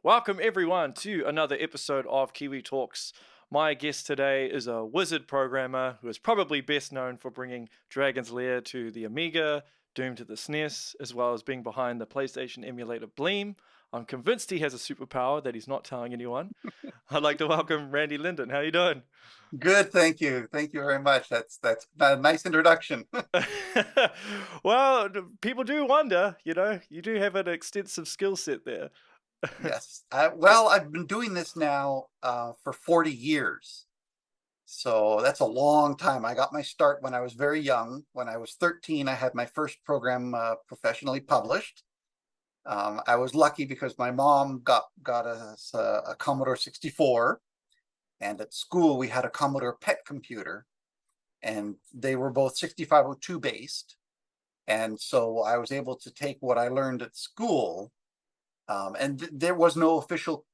Welcome everyone to another episode of Kiwi Talks. My guest today is a wizard programmer who is probably best known for bringing Dragon's Lair to the Amiga, Doom to the SNES, as well as being behind the PlayStation emulator Bleem. I'm convinced he has a superpower that he's not telling anyone. I'd like to welcome Randy Linden. How you doing? Good, thank you. Thank you very much. That's a nice introduction. Well, people do wonder, you do have an extensive skill set there. Yes. Well, I've been doing this now for 40 years. So that's a long time. I got my start when I was very young. When I was 13, I had my first program professionally published. I was lucky because my mom got us a Commodore 64, and at school we had a Commodore PET computer, and they were both 6502 based. And so I was able to take what I learned at school, and there was no official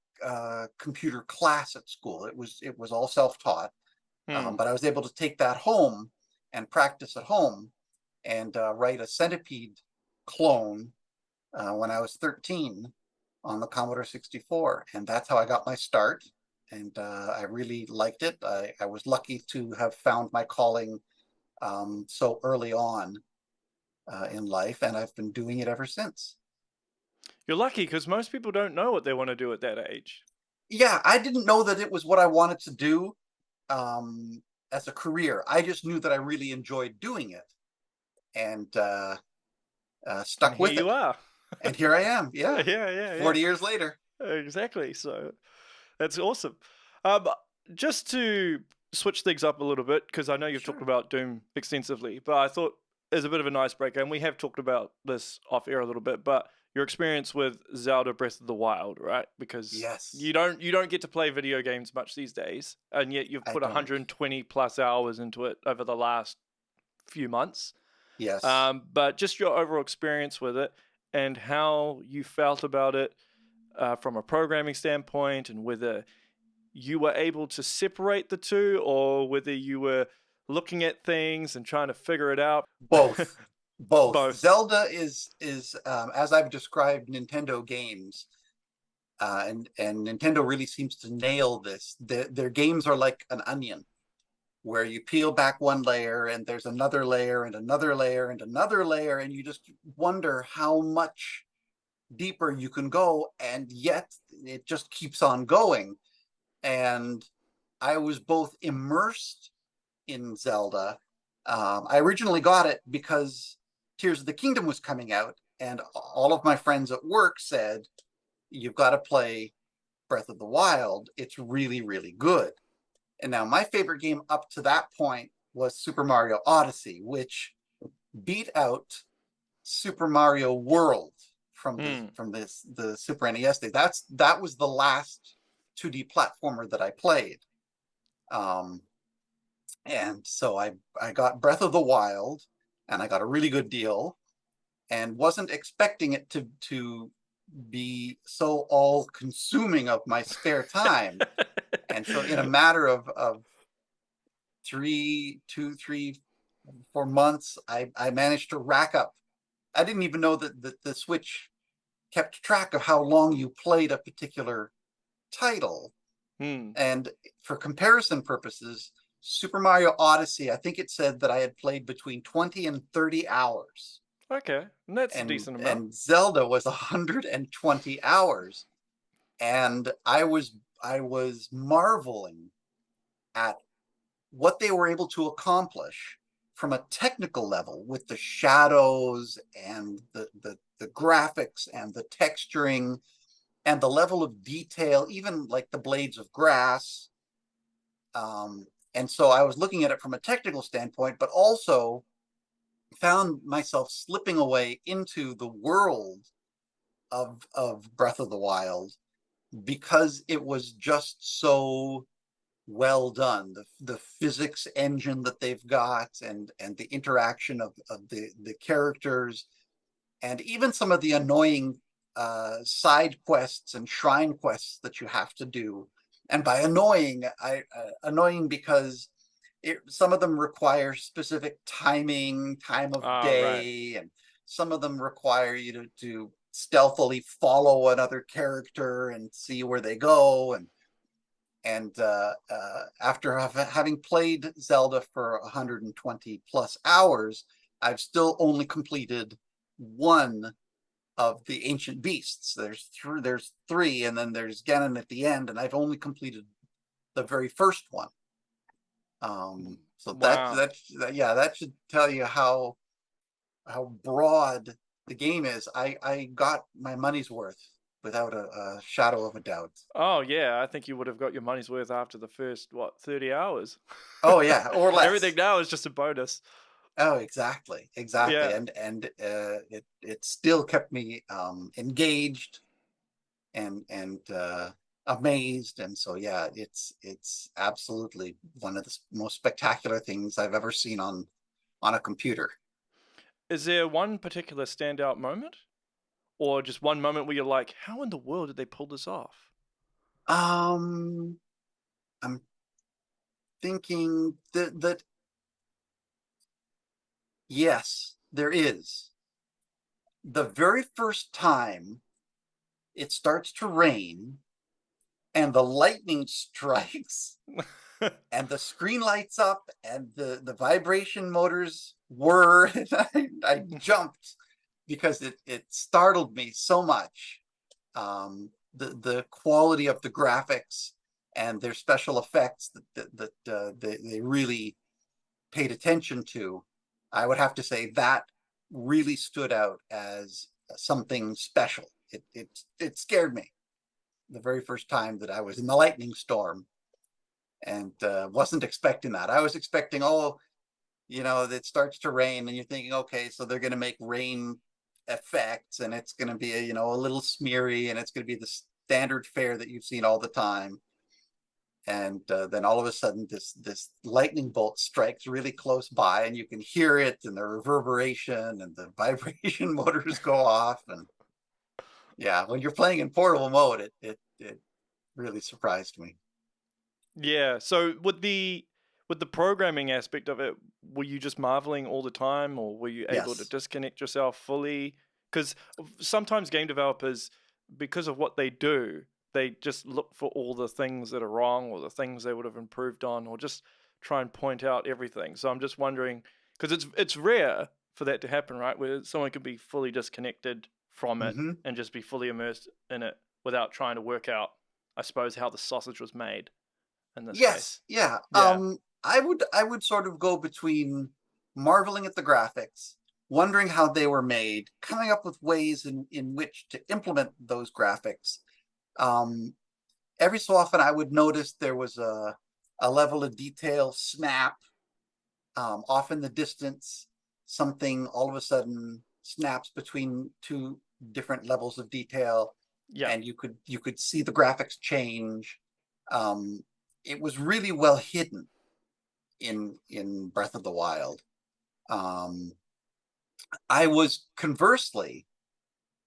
computer class at school. It was all self-taught, Hmm. but I was able to take that home and practice at home and write a Centipede clone when I was 13 on the Commodore 64, and that's how I got my start. And I really liked it. I was lucky to have found my calling so early on in life, and I've been doing it ever since. You're lucky because most people don't know what they want to do at that age. Yeah, I didn't know that it was what I wanted to do as a career. I just knew that I really enjoyed doing it, and And stuck here with you it. are. And here I am. Yeah, Yeah, yeah, 40 years later. yeah. Exactly. So that's awesome. Just to switch things up a little bit, because I know you've talked Sure. about Doom extensively, but I thought as a bit of an icebreaker, and we have talked about this off air a little bit, but your experience with Zelda Breath of the Wild, right? Because Yes, you don't get to play video games much these days, and yet you've I put don't. 120 plus hours into it over the last few months. Yes. But just your overall experience with it and how you felt about it from a programming standpoint, and whether you were able to separate the two or whether you were looking at things and trying to figure it out. Both. Both. Both. Zelda is as I've described Nintendo games, and Nintendo really seems to nail this. Their games are like an onion, where you peel back one layer and there's another layer and another layer and another layer, and you just wonder how much deeper you can go, and yet it just keeps on going. And I was both immersed in Zelda. I originally got it because Tears of the Kingdom was coming out, and all of my friends at work said, "You've got to play Breath of the Wild. It's really, really good." And now my favorite game up to that point was Super Mario Odyssey, which beat out Super Mario World from Hmm. the Super NES day. That was the last 2D platformer that I played. Um, and so I got Breath of the Wild, and I got a really good deal, and wasn't expecting it to be so all consuming of my spare time. And so in a matter of 4 months, I managed to rack up. I didn't even know that the Switch kept track of how long you played a particular title. Hmm. And for comparison purposes, Super Mario Odyssey, I think it said that I had played between 20 and 30 hours. Okay, and that's a And decent amount. and Zelda was 120 hours. And I was marveling at what they were able to accomplish from a technical level with the shadows and the graphics and the texturing and the level of detail, even like the blades of grass. And so I was looking at it from a technical standpoint, but also found myself slipping away into the world of Breath of the Wild because it was just so well done. The physics engine that they've got, and the interaction of the characters, and even some of the annoying side quests and shrine quests that you have to do. And by annoying, annoying because some of them require specific time of Ah, right. day, and some of them require you to stealthily follow another character and see where they go. And after having played Zelda for 120 plus hours, I've still only completed one of the ancient beasts. There's three, and then there's Ganon at the end, and I've only completed the very first one. So Wow. that should tell you how broad the game is. I got my money's worth without a shadow of a doubt. Oh yeah, I think you would have got your money's worth after the first 30 hours. Oh yeah, or less. Everything now is just a bonus. Oh, exactly. Yeah. And it still kept me engaged and amazed. And so yeah, it's absolutely one of the most spectacular things I've ever seen on a computer. Is there one particular standout moment? Or just one moment where you're like, how in the world did they pull this off? I'm thinking that yes, there is. The very first time it starts to rain and the lightning strikes and the screen lights up and the vibration motors whir, and I jumped because it startled me so much. The quality of the graphics and their special effects that they really paid attention to, I would have to say that really stood out as something special. It scared me the very first time that I was in the lightning storm, and wasn't expecting that. I was expecting, it starts to rain, and you're thinking, okay, so they're going to make rain effects, and it's going to be a little smeary, and it's going to be the standard fare that you've seen all the time. And then all of a sudden, this lightning bolt strikes really close by, and you can hear it, and the reverberation and the vibration motors go off. And yeah, when you're playing in portable mode, it really surprised me. Yeah. So with the programming aspect of it, were you just marveling all the time, or were you able to Yes. disconnect yourself fully? Because sometimes game developers, because of what they do, they just look for all the things that are wrong or the things they would have improved on, or just try and point out everything. So I'm just wondering, because it's rare for that to happen, right? Where someone can be fully disconnected from it Mm-hmm. and just be fully immersed in it without trying to work out, I suppose, how the sausage was made in this case. Yes, yeah. Yeah. I would sort of go between marveling at the graphics, wondering how they were made, coming up with ways in which to implement those graphics. Every so often I would notice there was a level of detail snap, off in the distance. Something all of a sudden snaps between two different levels of detail, Yeah. and you could see the graphics change. It was really well hidden in Breath of the Wild. I was conversely,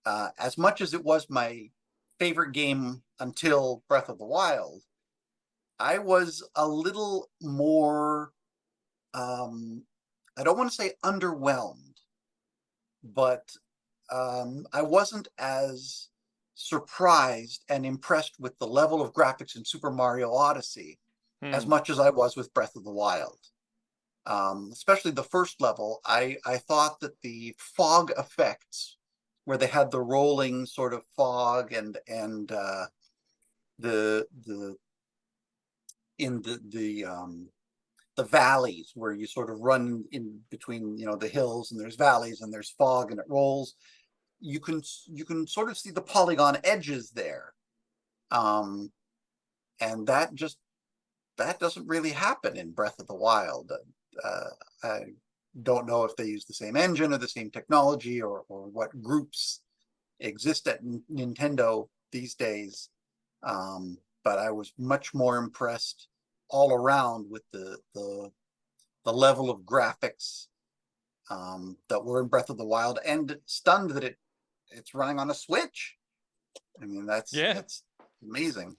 as much as it was my favorite game until Breath of the Wild, I was a little more, I don't want to say underwhelmed, but I wasn't as surprised and impressed with the level of graphics in Super Mario Odyssey as much as I was with Breath of the Wild. Especially the first level, I thought that the fog effects, where they had the rolling sort of fog and the in the valleys where you sort of run in between, the hills, and there's valleys and there's fog and it rolls. You can sort of see the polygon edges there, and that doesn't really happen in Breath of the Wild. I don't know if they use the same engine or the same technology, or what groups exist at Nintendo these days. But I was much more impressed all around with the level of graphics that were in Breath of the Wild, and stunned that it's running on a Switch. I mean, that's amazing.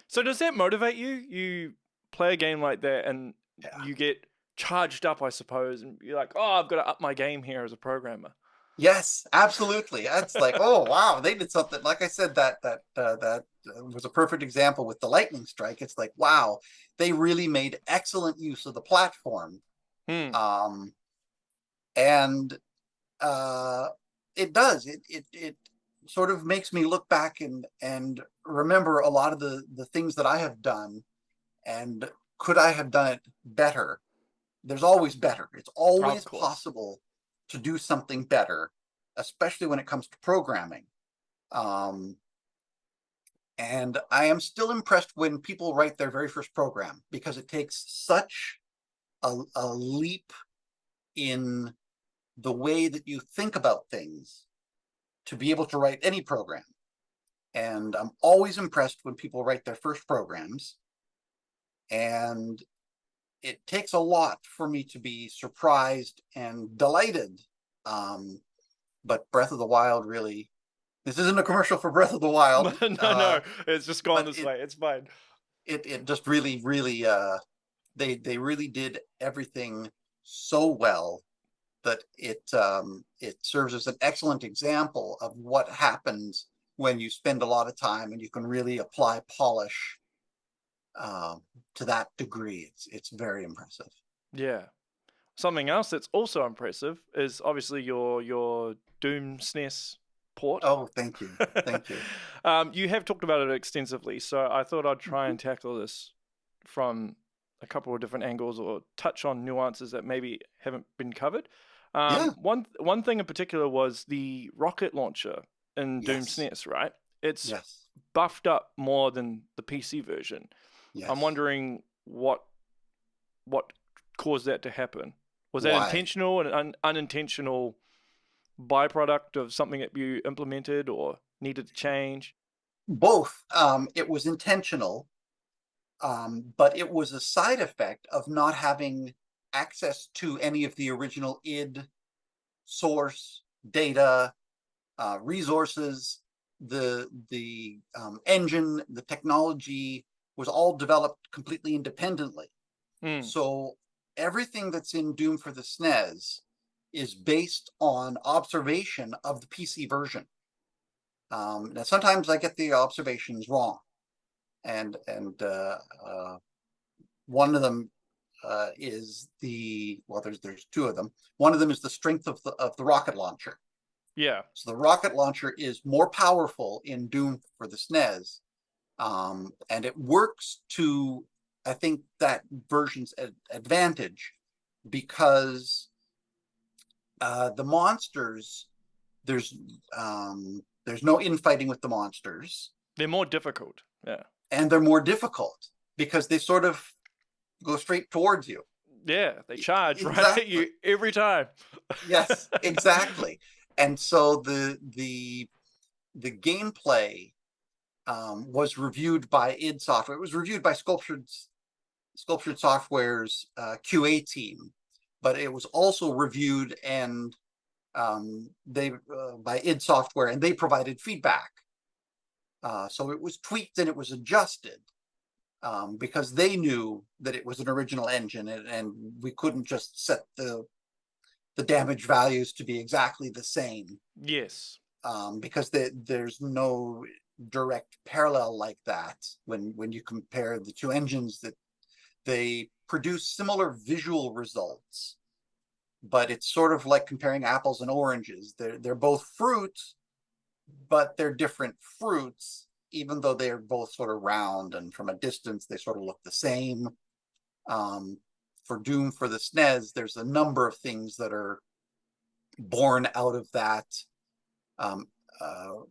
So does that motivate you? You play a game like that and Yeah. you get charged up, I suppose, and you're like, oh, I've got to up my game here as a programmer. Yes, absolutely. That's like, oh wow, they did something. Like I said, that was a perfect example with the lightning strike. It's like, wow, they really made excellent use of the platform. Hmm. Um, and uh, it does. It sort of makes me look back and remember a lot of the things that I have done, and could I have done it better? There's always better. It's Of always course. possible to do something better, especially when it comes to programming. Um, and I am still impressed when people write their very first program, because it takes such a leap in the way that you think about things to be able to write any program. And I'm always impressed when people write their first programs. And it takes a lot for me to be surprised and delighted. Um, but Breath of the Wild really, this isn't a commercial for Breath of the Wild, No, it's just gone but this way. It's fine. it just really they really did everything so well that it serves as an excellent example of what happens when you spend a lot of time and you can really apply polish to that degree. It's very impressive. Yeah. Something else that's also impressive is obviously your Doom SNES port. Oh, thank you, thank you. You have talked about it extensively, so I thought I'd try Mm-hmm. and tackle this from a couple of different angles or touch on nuances that maybe haven't been covered. Yeah. One thing in particular was the rocket launcher in Doom Yes. SNES, right? It's Yes. buffed up more than the PC version. I'm Yes. wondering what caused that to happen. Was that Why? intentional and unintentional byproduct of something that you implemented or needed to change? Both. It was intentional, but it was a side effect of not having access to any of the original id source data, resources. The engine, the technology was all developed completely independently. Hmm. So everything that's in Doom for the SNES is based on observation of the PC version. Now sometimes I get the observations wrong, and one of them is there's two of them. One of them is the strength of the rocket launcher. Yeah. So the rocket launcher is more powerful in Doom for the SNES, and it works to, I think, that version's advantage, because the monsters, there's there's no infighting with the monsters, They're more difficult. Yeah. and they're more difficult because they sort of go straight towards you. Yeah. They charge right at Exactly. you every time. Yes, exactly. And so the gameplay was reviewed by id Software. It was reviewed by Sculptured Software's QA team, but it was also reviewed and they by id Software, and they provided feedback. So it was tweaked and it was adjusted, because they knew that it was an original engine, and we couldn't just set the damage values to be exactly the same, Yes. because there's no direct parallel like that when you compare the two engines. That they produce similar visual results, but it's sort of like comparing apples and oranges. They're both fruits, but they're different fruits, even though they're both sort of round, and from a distance they sort of look the same. Um, for Doom for the SNES, there's a number of things that are born out of that, um,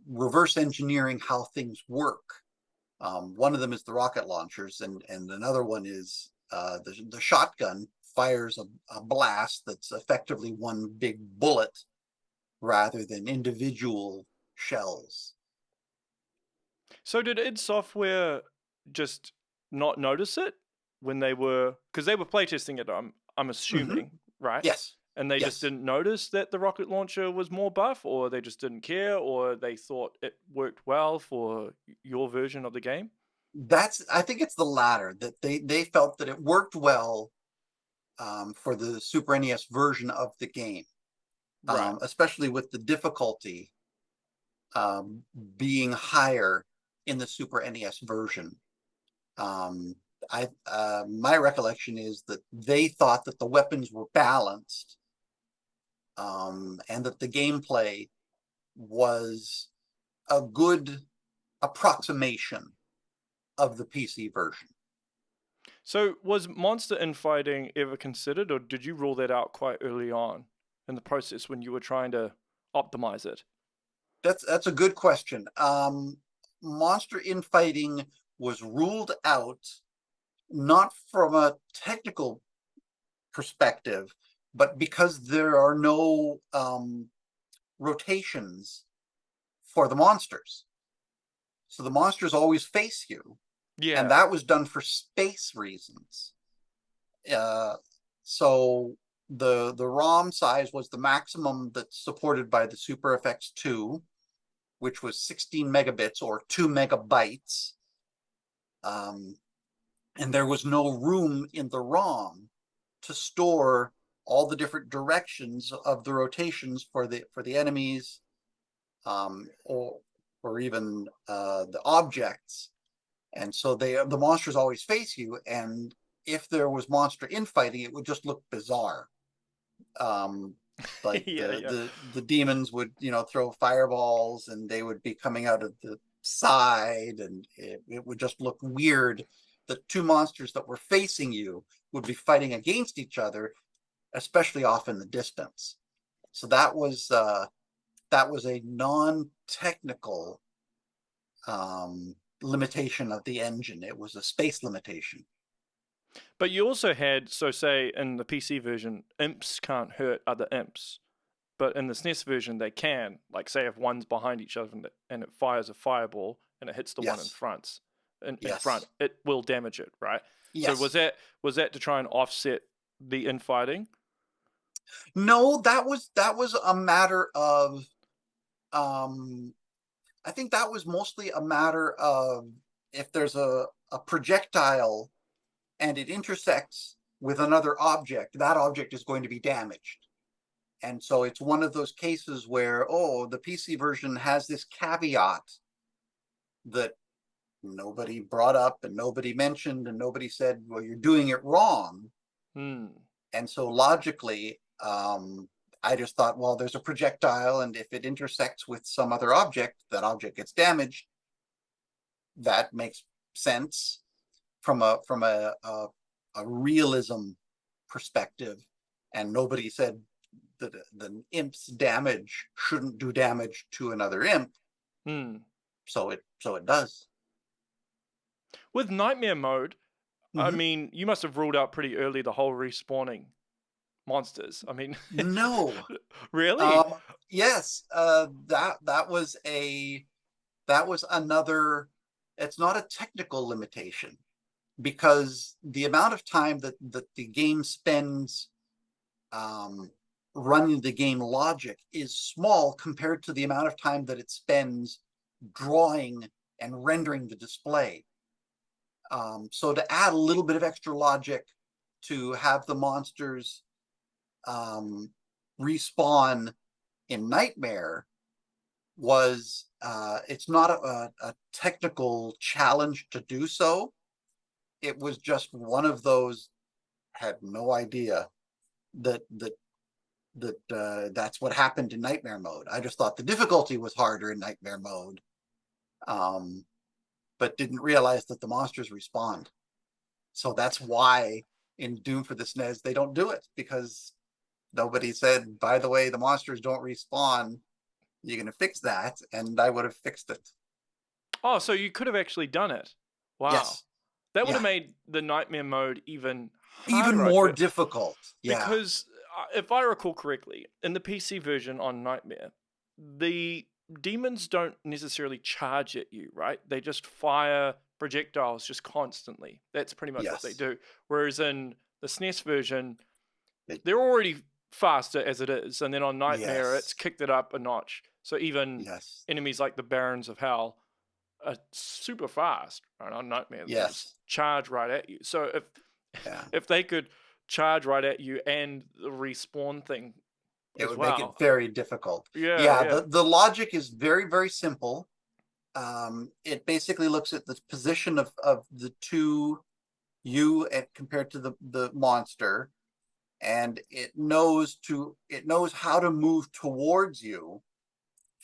reverse engineering how things work. One of them is the rocket launchers, and another one is the shotgun fires a blast that's effectively one big bullet rather than individual shells. So did id Software just not notice it when they were, because they were playtesting it, I'm Mm-hmm. assuming, right? Yes, And they just yes. didn't notice that the rocket launcher was more buff, or they just didn't care, or they thought it worked well for your version of the game? I think it's the latter, that they felt that it worked well for the Super NES version of the game. Right. especially with the difficulty um, being higher in the Super NES version. Um, my recollection is that they thought that the weapons were balanced, and that the gameplay was a good approximation of the PC version. So was monster infighting ever considered, or did you rule that out quite early on in the process when you were trying to optimize it? That's a good question. Monster infighting was ruled out not from a technical perspective, but because there are no rotations for the monsters. So the monsters always face you, and Yeah. that was done for space reasons. Uh, so the ROM size was the maximum that's supported by the Super FX 2, which was 16 megabits or 2 megabytes. Um, and there was no room in the ROM to store all the different directions of the rotations for the enemies, or even the objects. And so the monsters always face you, and if there was monster infighting, it would just look bizarre. Um, like Yeah, the yeah. the the demons would, throw fireballs, and they would be coming out of the side, and it would just look weird. The two monsters that were facing you would be fighting against each other, especially off in the distance. So that was a non-technical limitation of the engine. It was a space limitation. But you also had, so say in the PC version, imps can't hurt other imps. But in the SNES version, they can. Like, say if one's behind each other and it fires a fireball and it hits the one in Yes, front, in front, yes, it will damage it, right? So yes. was that to try and offset the infighting? No, that was a matter of um I think that was mostly a matter of if there's a projectile and it intersects with another object, that object is going to be damaged. And so it's one of those cases where, oh, the PC version has this caveat that nobody brought up and nobody mentioned and nobody said, well, you're doing it wrong. Hmm. And so logically, I just thought, well, there's a projectile, and if it intersects with some other object, that object gets damaged. That makes sense from a realism perspective. And nobody said that the imp's damage shouldn't do damage to another imp. Hmm. So it does. With Nightmare mode, I Mm-hmm. mean, you must have ruled out pretty early the whole respawning monsters. I mean, No. really? Um, yes. That was another. It's not a technical limitation, because the amount of time that the game spends um, running the game logic is small compared to the amount of time that it spends drawing and rendering the display. So to add a little bit of extra logic to have the monsters um, respawn in Nightmare was it's not a technical challenge to do so. It was just one of those, had no idea that that's what happened in Nightmare mode. I just thought the difficulty was harder in Nightmare mode, um, but didn't realize that the monsters respawned. So that's why in Doom for the SNES they don't do it, because nobody said, by the way, the monsters don't respawn. You're going to fix that, and I would have fixed it. Oh, so you could have actually done it. Wow. Yes, That would have yeah, made the Nightmare mode even even harder, I more feel. difficult. Yeah, Because if I recall correctly, in the PC version on Nightmare, the demons don't necessarily charge at you, right? They just fire projectiles just constantly. That's pretty much what they yes, do. Whereas in the SNES version, it, they're already faster as it is, and then on Nightmare, it's yes, kicked it up a notch. So even yes, enemies like the Barons of Hell are super fast, right? On Nightmare, they just yes, charge right at you. So if yeah, if they could charge right at you and the respawn thing It as would make it well. very difficult. Yeah, Yeah, yeah. the logic is very, very simple. It basically looks at the position of the two you compared to the monster, and it knows how to move towards you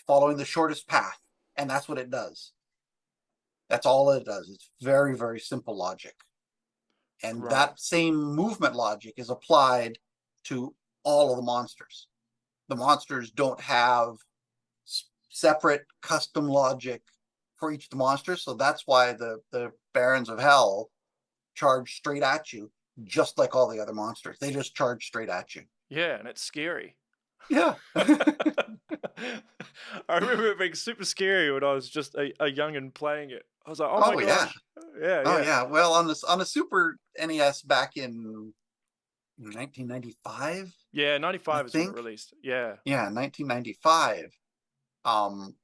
following the shortest path, and that's what it does. That's all it does. It's very, very simple logic. And Right. that same movement logic is applied to all of the monsters. The monsters don't have separate custom logic for each of the monsters, so that's why the Barons of Hell charge straight at you, just like all the other monsters. They just charge straight at you. Yeah, and it's scary. Yeah. I remember it being super scary when I was just a youngin playing it. I was like, oh my Oh yeah. gosh. Yeah, Oh yeah. yeah. Well, on a Super NES back in 1995, Yeah, I 95 is when it think. released. Yeah. Yeah, 1995. Um,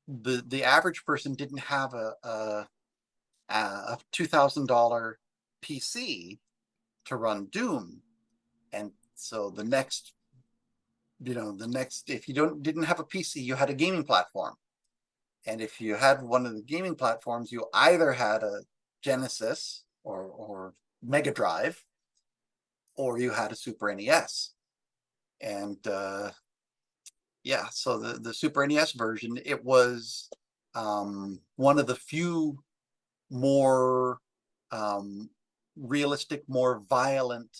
the average person didn't have a $2,000 PC to run Doom, and so the next if you didn't have a PC, you had a gaming platform, and if you had one of the gaming platforms, you either had a Genesis or Mega Drive, or you had a Super NES, and yeah, so the Super NES version, it was one of the few more realistic, more violent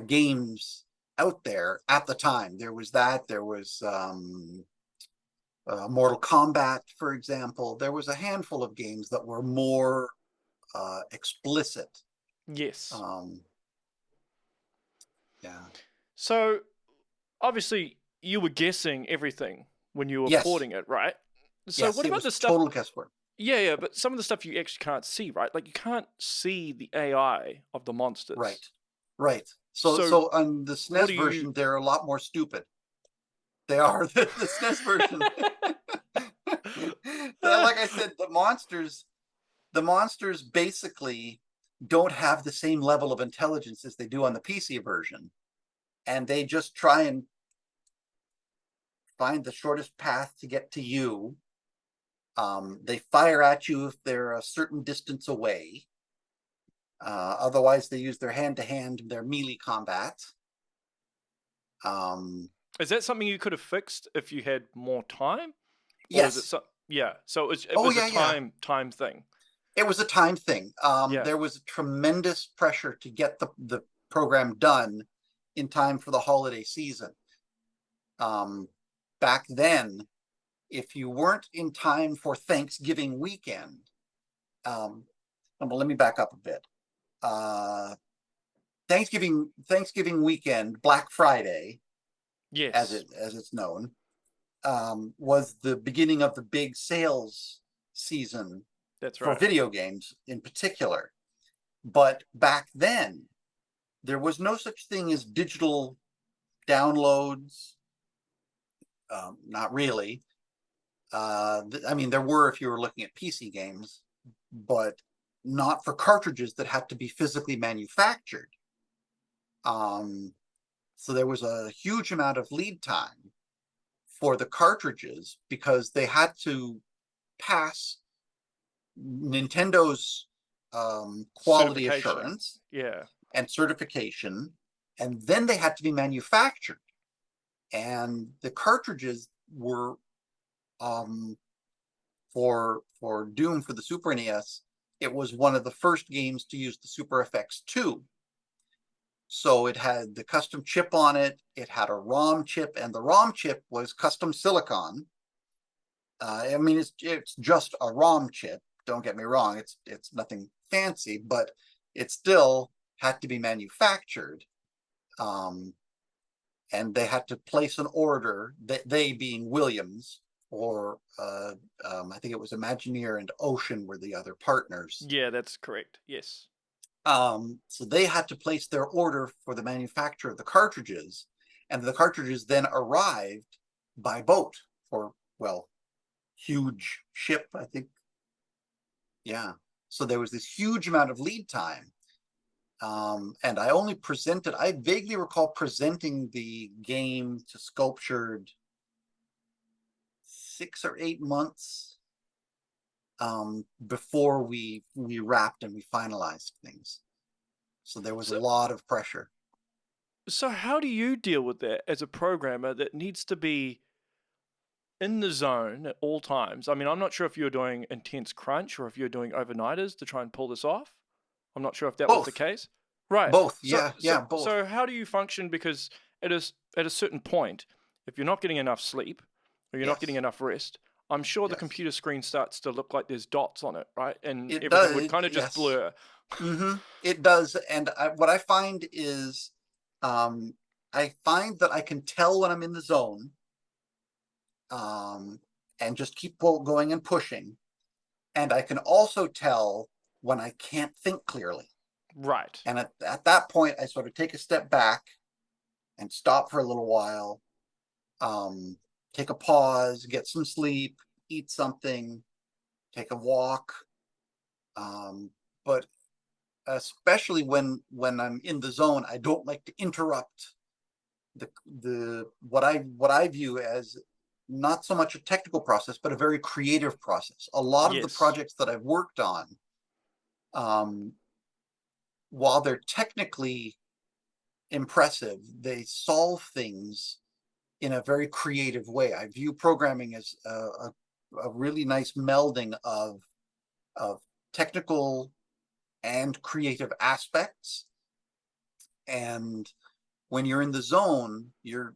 games out there at the time. There was Mortal Kombat, for example. There was a handful of games that were more explicit. Yes. Um, yeah. So obviously you were guessing everything when you were Yes. porting it, right? So Yes. what It about was the stuff? total guesswork. Yeah, yeah, but some of the stuff you actually can't see, right? Like you can't see the AI of the monsters. Right. Right. So So on the what SNES do you? version, they're a lot more stupid. They are the SNES version. Like I said, the monsters basically don't have the same level of intelligence as they do on the PC version, and they just try and find the shortest path to get to you. They fire at you if they're a certain distance away. Otherwise, they use their hand-to-hand, their melee combat. Is that something you could have fixed if you had more time, or is it Yes. so? Yeah, so it Oh was a yeah, yeah. time thing. It was a time thing. Yeah. There was tremendous pressure to get the program done in time for the holiday season. Back then, if you weren't in time for Thanksgiving weekend, well, let me back up a bit. Thanksgiving weekend, Black Friday, as Yes, it's known, was the beginning of the big sales season that's for right. video games in particular. But back then, there was no such thing as digital downloads. Not really. I mean, there were if you were looking at PC games, but not for cartridges that had to be physically manufactured. So there was a huge amount of lead time for the cartridges because they had to pass Nintendo's quality Certification. assurance Yeah. and certification, and then they had to be manufactured. And the cartridges were for Doom for the Super NES. It was one of the first games to use the Super FX2. So it had the custom chip on it. It had a ROM chip, and the ROM chip was custom silicon. I mean, it's just a ROM chip. Don't get me wrong; it's nothing fancy, but it still had to be manufactured. And they had to place an order. They being Williams, or I think it was Imagineer and Ocean were the other partners. Yeah, that's correct. Yes. So they had to place their order for the manufacture of the cartridges, and the cartridges then arrived by boat for, well, huge ship, I think. Yeah. So there was this huge amount of lead time. And I vaguely recall presenting the game to Sculptured 6 or 8 months before we wrapped and we finalized things. So there was a lot of pressure. So how do you deal with that as a programmer that needs to be in the zone at all times? I mean, I'm not sure if you're doing intense crunch or if you're doing overnighters to try and pull this off. I'm not sure if that was the Both. case. Right. Both. So Yeah. so Yeah. Both. so how do you function? Because at a certain point, if you're not getting enough sleep or you're not getting Yes. enough rest, I'm sure the Yes. computer screen starts to look like there's dots on it, right? And It everything does. would kind of just Yes. blur. It does. And what I find is, I find that I can tell when I'm in the zone, and just keep going and pushing. And I can also tell when I can't think clearly. Right. And at that point, I sort of take a step back and stop for a little while, take a pause, get some sleep, eat something, take a walk. But especially when I'm in the zone, I don't like to interrupt the what I view as not so much a technical process, but a very creative process. A lot of the Yes. projects that I've worked on, while they're technically impressive, they solve things in a very creative way. I view programming as a really nice melding of technical and creative aspects. And when you're in the zone, you're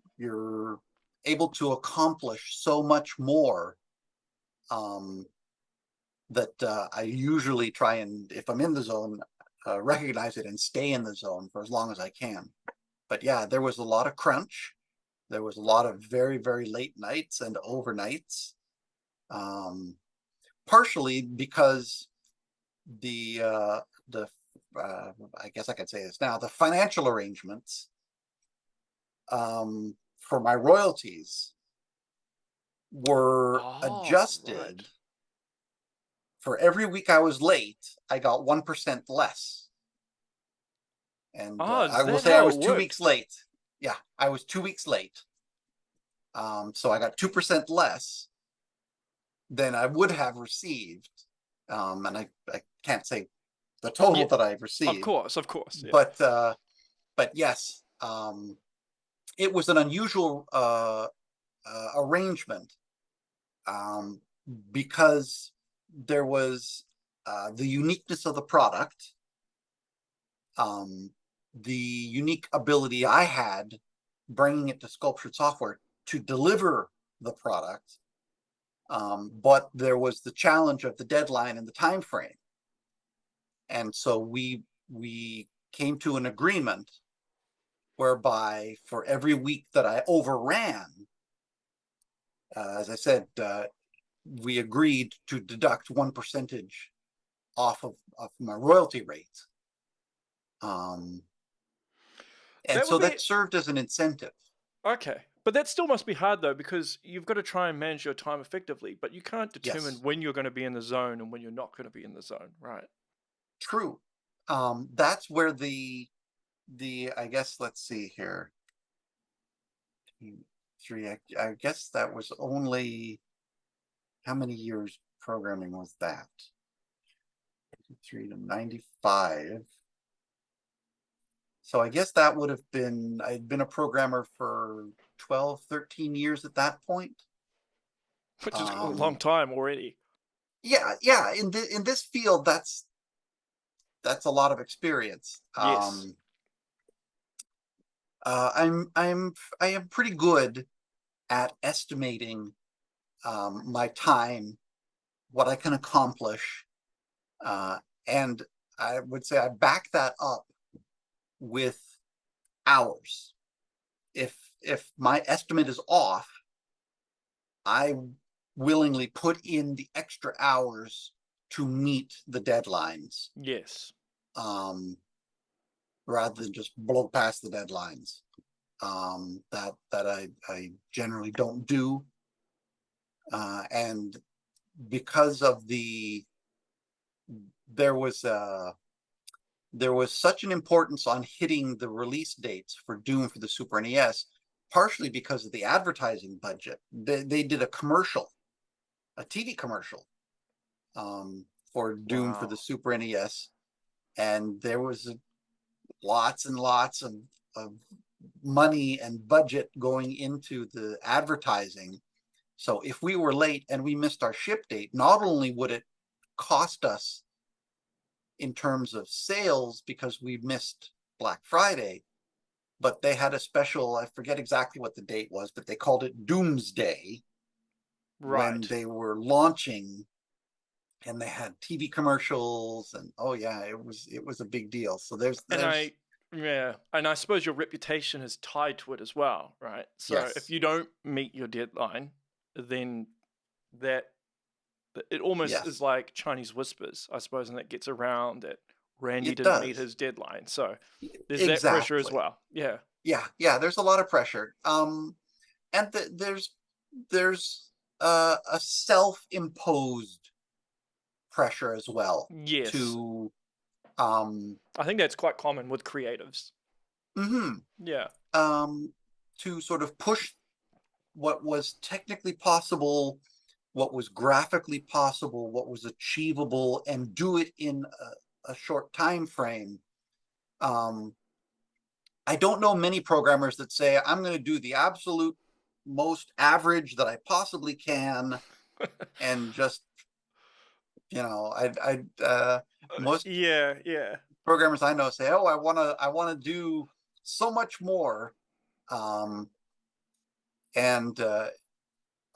able to accomplish so much more, that I usually try and, if I'm in the zone, recognize it and stay in the zone for as long as I can. But yeah, there was a lot of crunch. There was a lot of very, very late nights and overnights, partially because the I guess I could say this now, the financial arrangements, for my royalties were Oh, adjusted. right. For every week I was late, I got 1% less. And Oh, I is will that say I how was it 2 weeks worked? late. Yeah, I was 2 weeks late. So I got 2% less than I would have received. And I can't say the total Yeah, that I received, of course, yeah. but yes, it was an unusual arrangement, um, because there was the uniqueness of the product, um, the unique ability I had bringing it to Sculptured Software to deliver the product, but there was the challenge of the deadline and the time frame. And so we came to an agreement whereby for every week that I overran, as I said, we agreed to deduct 1% off of my royalty rate. And That so would be that served as an incentive. okay. But that still must be hard though, because you've got to try and manage your time effectively, but you can't determine Yes, when you're going to be in the zone and when you're not going to be in the zone, right? true. That's where I guess, let's see here. Three, I guess that was only, how many years programming was that? 3 to 95. So I guess that would have been, I'd been a programmer for 12, 13 years at that point. Which is a long Um, time already. yeah. In this field, that's a lot of experience. Yes. I am pretty good at estimating, my time, what I can accomplish, and I would say I back that up with hours. If my estimate is off, I willingly put in the extra hours to meet the deadlines, Yes. um, rather than just blow past the deadlines. That I generally don't do, and because of there was there was such an importance on hitting the release dates for Doom for the Super NES, partially because of the advertising budget. They did a commercial, a TV commercial, for Doom for Wow. the Super NES, and there was lots and lots of money and budget going into the advertising. So if we were late and we missed our ship date, not only would it cost us in terms of sales because we missed Black Friday, but they had a special, I forget exactly what the date was, but they called it Doomsday when Right. they were launching, and they had TV commercials, and oh yeah, it was a big deal. So And there's yeah, and I suppose your reputation is tied to it as well, right? So if yes, you don't meet your deadline, then that it almost is yes, like Chinese whispers, I suppose, and that gets around that Randy it didn't meet does. his deadline. So there's that pressure as Exactly. well. Yeah. Yeah, there's a lot of pressure. And there's a self-imposed pressure as well Yes. to um I think that's quite common with creatives. mhm, Yeah. um to sort of push what was technically possible, what was graphically possible, what was achievable, and do it in a short time frame. Um, I don't know many programmers that say, I'm going to do the absolute most average that I possibly can, and just, most Yeah, yeah. programmers I know say, oh, I want to do so much more, um, and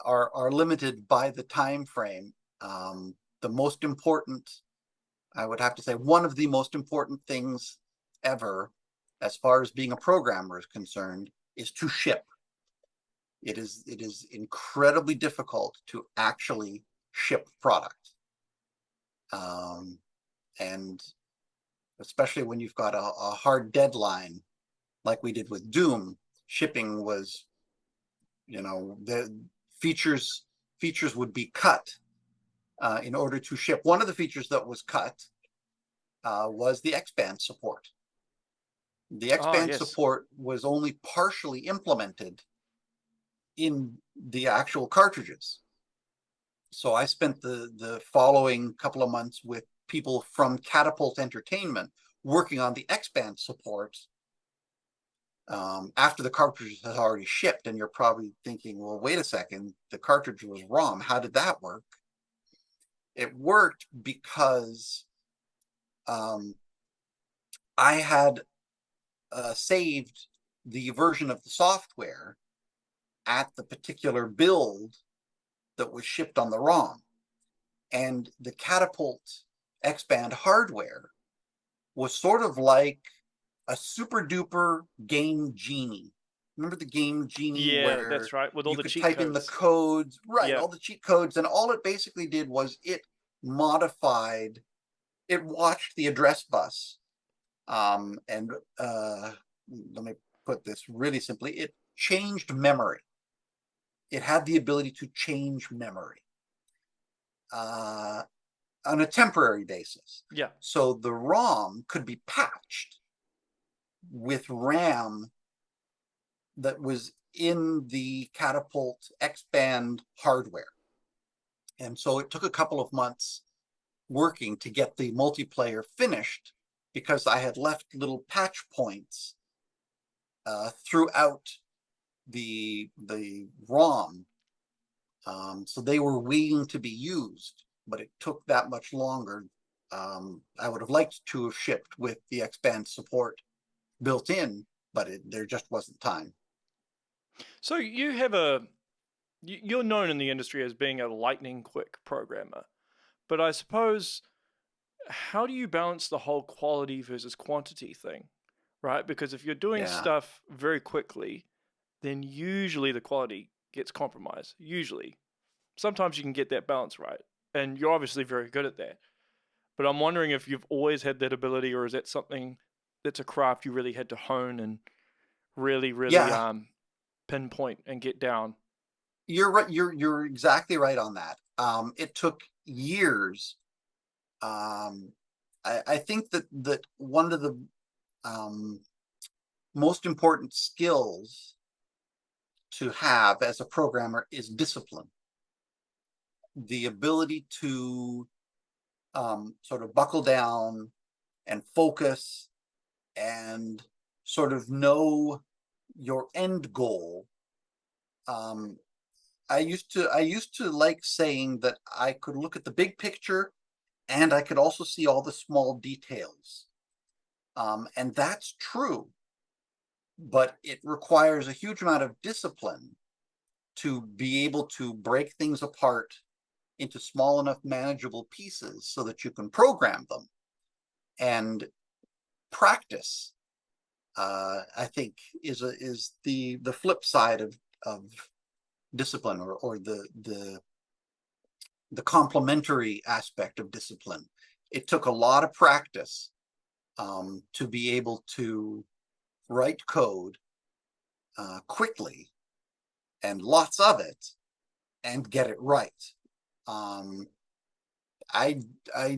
are limited by the time frame. The most important, I would have to say, one of the most important things ever, as far as being a programmer is concerned, is to ship. It is incredibly difficult to actually ship product, um, and especially when you've got a hard deadline like we did with Doom. Shipping was, the features features would be cut in order to ship. One of the features that was cut was the X-band support. The Oh, X-band yes. support was only partially implemented in the actual cartridges. So I spent the following couple of months with people from Catapult Entertainment working on the X-band support, after the cartridge had already shipped. And you're probably thinking, well, wait a second, the cartridge was ROM. How did that work? It worked because um, I had saved the version of the software at the particular build that was shipped on the ROM. And the Catapult X-band hardware was sort of like a super duper Game Genie. Remember the Game Genie Yeah, where that's right. With all you the could cheat type in the codes. codes, right? Yeah. All the cheat codes, and all it basically did was modified, it watched the address bus, and let me put this really simply, it changed memory. It had the ability to change memory uh, on a temporary basis. Yeah. So the ROM could be patched with RAM that was in the Catapult X-band hardware. And so it took a couple of months working to get the multiplayer finished, because I had left little patch points throughout the ROM. So they were waiting to be used, but it took that much longer. I would have liked to have shipped with the X-band support built in, but there just wasn't time. So you're known in the industry as being a lightning quick programmer. But I suppose, how do you balance the whole quality versus quantity thing, right? Because if you're doing Yeah, stuff very quickly, then usually the quality gets compromised. Usually. Sometimes you can get that balance right. And you're obviously very good at that. But I'm wondering if you've always had that ability, or is that something that's a craft you really had to hone and really, really yeah, pinpoint and get down? you're right. You're exactly right on that. It took years. Um, I think that one of the um, most important skills to have as a programmer is discipline. The ability to sort of buckle down and focus and sort of know your end goal. I used to like saying that I could look at the big picture and I could also see all the small details. And that's true, but it requires a huge amount of discipline to be able to break things apart into small enough manageable pieces so that you can program them. And practice, I think, is the flip side of discipline, or the complementary aspect of discipline. It took a lot of practice to be able to write code quickly and lots of it and get it right. I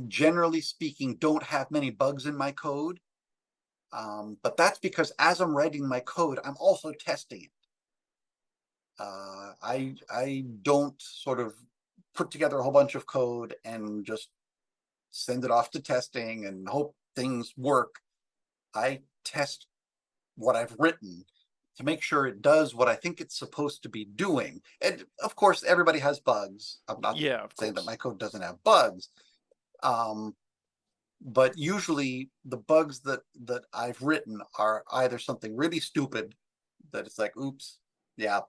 generally speaking don't have many bugs in my code, but that's because as I'm writing my code, I'm also testing it. I don't sort of put together a whole bunch of code and just send it off to testing and hope things work. I test what I've written to make sure it does what I think it's supposed to be doing. And of course, everybody has bugs. I'm not Yeah, of saying that course. my code doesn't have bugs, but usually the bugs that I've written are either something really stupid that it's like, oops, yeah,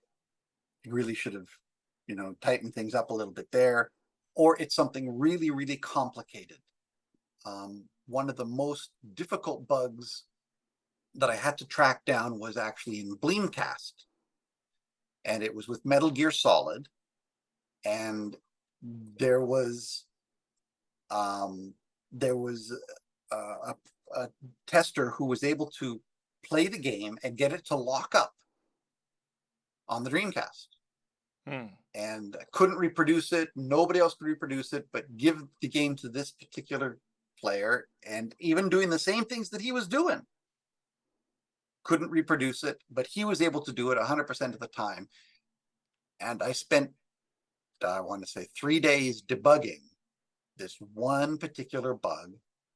you really should have, tightened things up a little bit there, or it's something really, really complicated. One of the most difficult bugs that I had to track down was actually in Bleemcast, and it was with Metal Gear Solid, and there was a tester who was able to play the game and get it to lock up on the Dreamcast. And couldn't reproduce it. Nobody else could reproduce it, but give the game to this particular player, and even doing the same things that he was doing, couldn't reproduce it, but he was able to do it 100% of the time. And I spent, I want to say, 3 days debugging this one particular bug.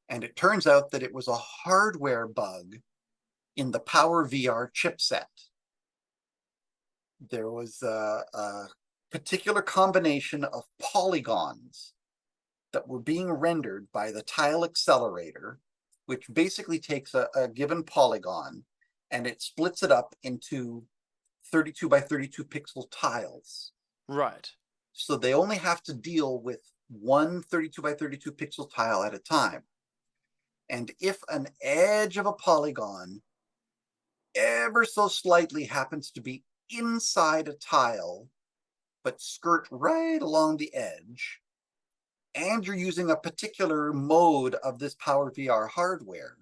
And it turns out that it was a hardware bug in the Power VR chipset. There was a particular combination of polygons that were being rendered by the tile accelerator, which basically takes a given polygon and it splits it up into 32 by 32 pixel tiles. Right. So they only have to deal with one 32 by 32 pixel tile at a time. And if an edge of a polygon ever so slightly happens to be inside a tile, but skirt right along the edge, and you're using a particular mode of this Power VR hardware,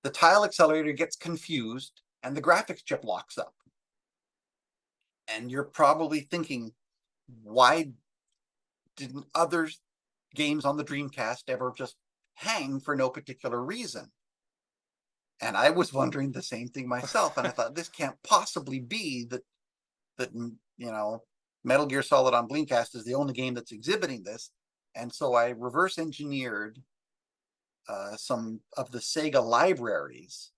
the tile accelerator gets confused and the graphics chip locks up. And you're probably thinking, why didn't other games on the Dreamcast ever just hang for no particular reason? And I was wondering the same thing myself. And I thought, this can't possibly be that Metal Gear Solid on Bleemcast is the only game that's exhibiting this. And so I reverse engineered some of the Sega libraries.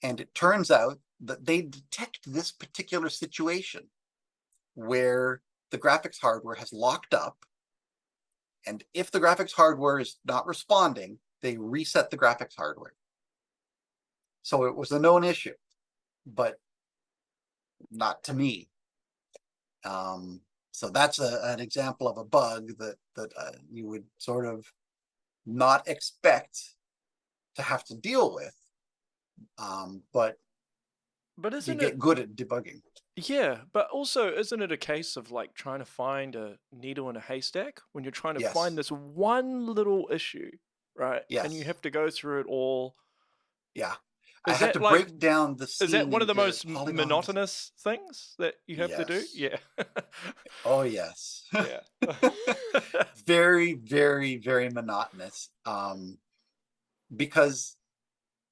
And it turns out that they detect this particular situation where the graphics hardware has locked up. And if the graphics hardware is not responding, they reset the graphics hardware. So it was a known issue, but not to me. So that's an example of a bug that you would sort of not expect to have to deal with, but you isn't get it? good at debugging. Yeah, but also, isn't it a case of like trying to find a needle in a haystack when you're trying to Yes, find this one little issue, right? And you yes, have to go through it all. yeah. I Is had that to like, break down the is that scene one of the into most polygons. monotonous things that you have to do? Yes. Yeah. Oh, yes. Yeah. Very, very, very monotonous. Because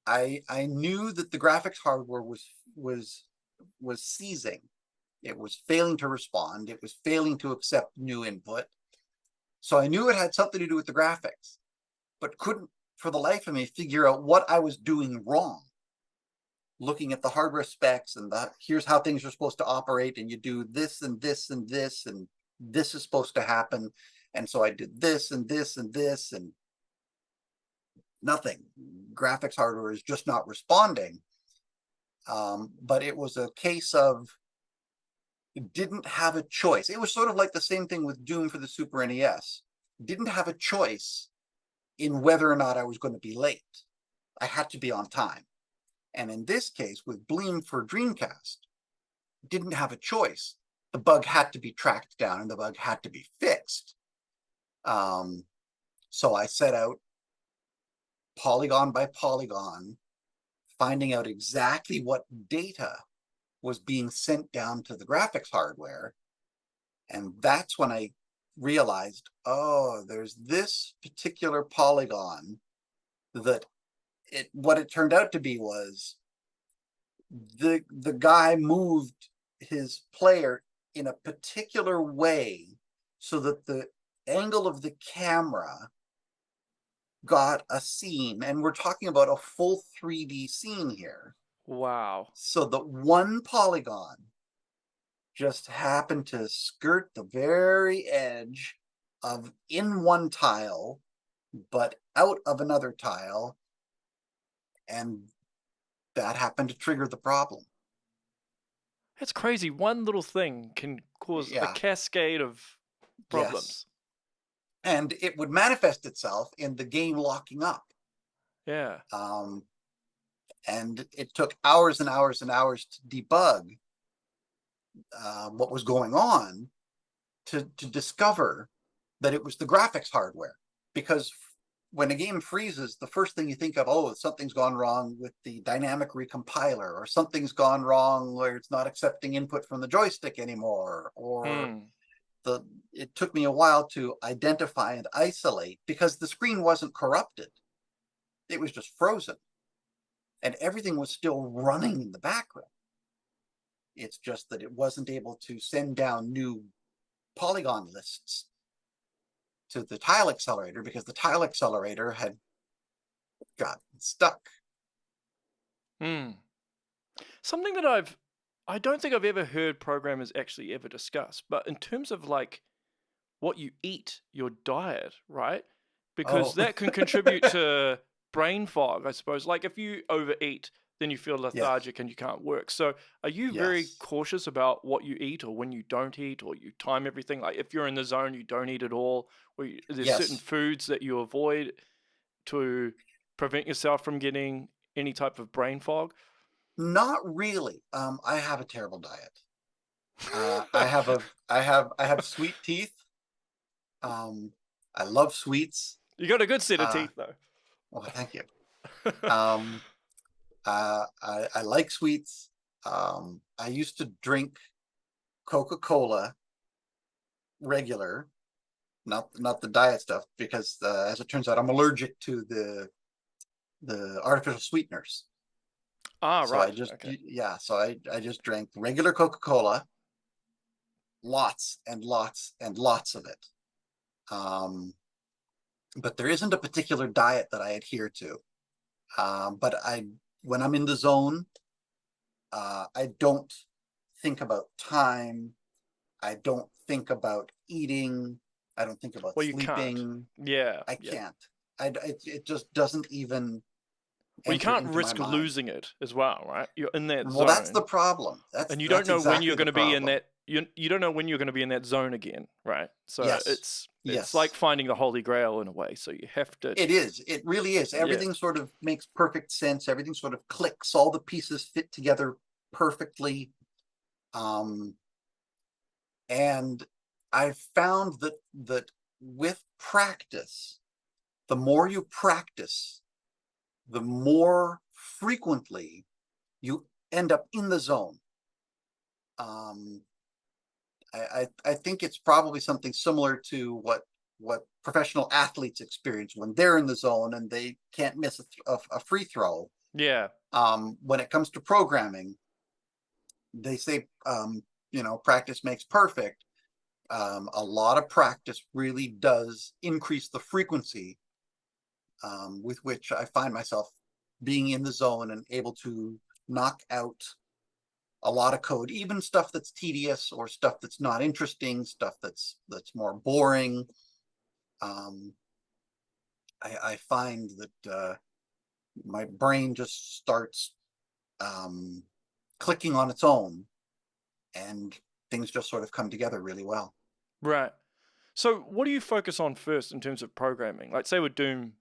I knew that the graphics hardware was seizing. It was failing to respond. It was failing to accept new input. So I knew it had something to do with the graphics, but couldn't for the life of me figure out what I was doing wrong. Looking at the hardware specs and here's how things are supposed to operate, and you do this and this and this, and this is supposed to happen. And so I did this and this and this, and nothing. Graphics hardware is just not responding. But it was a case of didn't have a choice. It was sort of like the same thing with Doom for the Super NES. Didn't have a choice in whether or not I was going to be late. I had to be on time. And in this case, with Bleem for Dreamcast, didn't have a choice. The bug had to be tracked down and the bug had to be fixed. So I set out polygon by polygon, finding out exactly what data was being sent down to the graphics hardware. And that's when I realized, oh, there's this particular polygon that what it turned out to be was the guy moved his player in a particular way so that the angle of the camera got a scene, and we're talking about a full 3D scene here. Wow. So the one polygon just happened to skirt the very edge of in one tile, but out of another tile, and that happened to trigger the problem. That's crazy. One little thing can cause a Yeah. cascade of Yes. problems. And it would manifest itself in the game locking up. Yeah. And it took hours and hours and hours to debug what was going on to discover that it was the graphics hardware. Because when a game freezes, the first thing you think of, oh, something's gone wrong with the dynamic recompiler, or something's gone wrong where it's not accepting input from the joystick anymore, or it took me a while to identify and isolate because the screen wasn't corrupted. It was just frozen. And everything was still running in the background. It's just that it wasn't able to send down new polygon lists to the tile accelerator because the tile accelerator had gotten stuck. Something that I don't think I've ever heard programmers actually ever discuss, but in terms of like what you eat, your diet, right? Because that can contribute to brain fog, I suppose. Like if you overeat, then you feel lethargic and you can't work. So are you very cautious about what you eat or when you don't eat, or you time everything? Like if you're in the zone, you don't eat at all, or there's certain foods that you avoid to prevent yourself from getting any type of brain fog? Not really. I have a terrible diet. I have sweet teeth. I love sweets. You got a good set of teeth, though. Well, thank you. I like sweets. I used to drink Coca-Cola regular, not the diet stuff, because as it turns out, I'm allergic to the artificial sweeteners. So right. I just so I just drank regular Coca-Cola, lots and lots and lots of it. But there isn't a particular diet that I adhere to. But when I'm in the zone, I don't think about time. I don't think about eating. I don't think about sleeping. Yeah. I can't. It just doesn't even. Well, you can't risk losing it as well, right? You're in that zone. Well, that's the problem. And you don't know when you're going to be in that. You don't know when you're going to be in that zone again, right? So it's like finding the Holy Grail in a way. So you have to. It is. It really is. Everything sort of makes perfect sense. Everything sort of clicks. All the pieces fit together perfectly. And I've found that with practice, the more you practice, the more frequently you end up in the zone. I think it's probably something similar to what professional athletes experience when they're in the zone and they can't miss a free throw. Yeah. When it comes to programming, they say, practice makes perfect. A lot of practice really does increase the frequency with which I find myself being in the zone and able to knock out a lot of code, even stuff that's tedious or stuff that's not interesting, stuff that's more boring. I find that my brain just starts clicking on its own, and things just sort of come together really well. Right. So what do you focus on first in terms of programming? Like say with Doom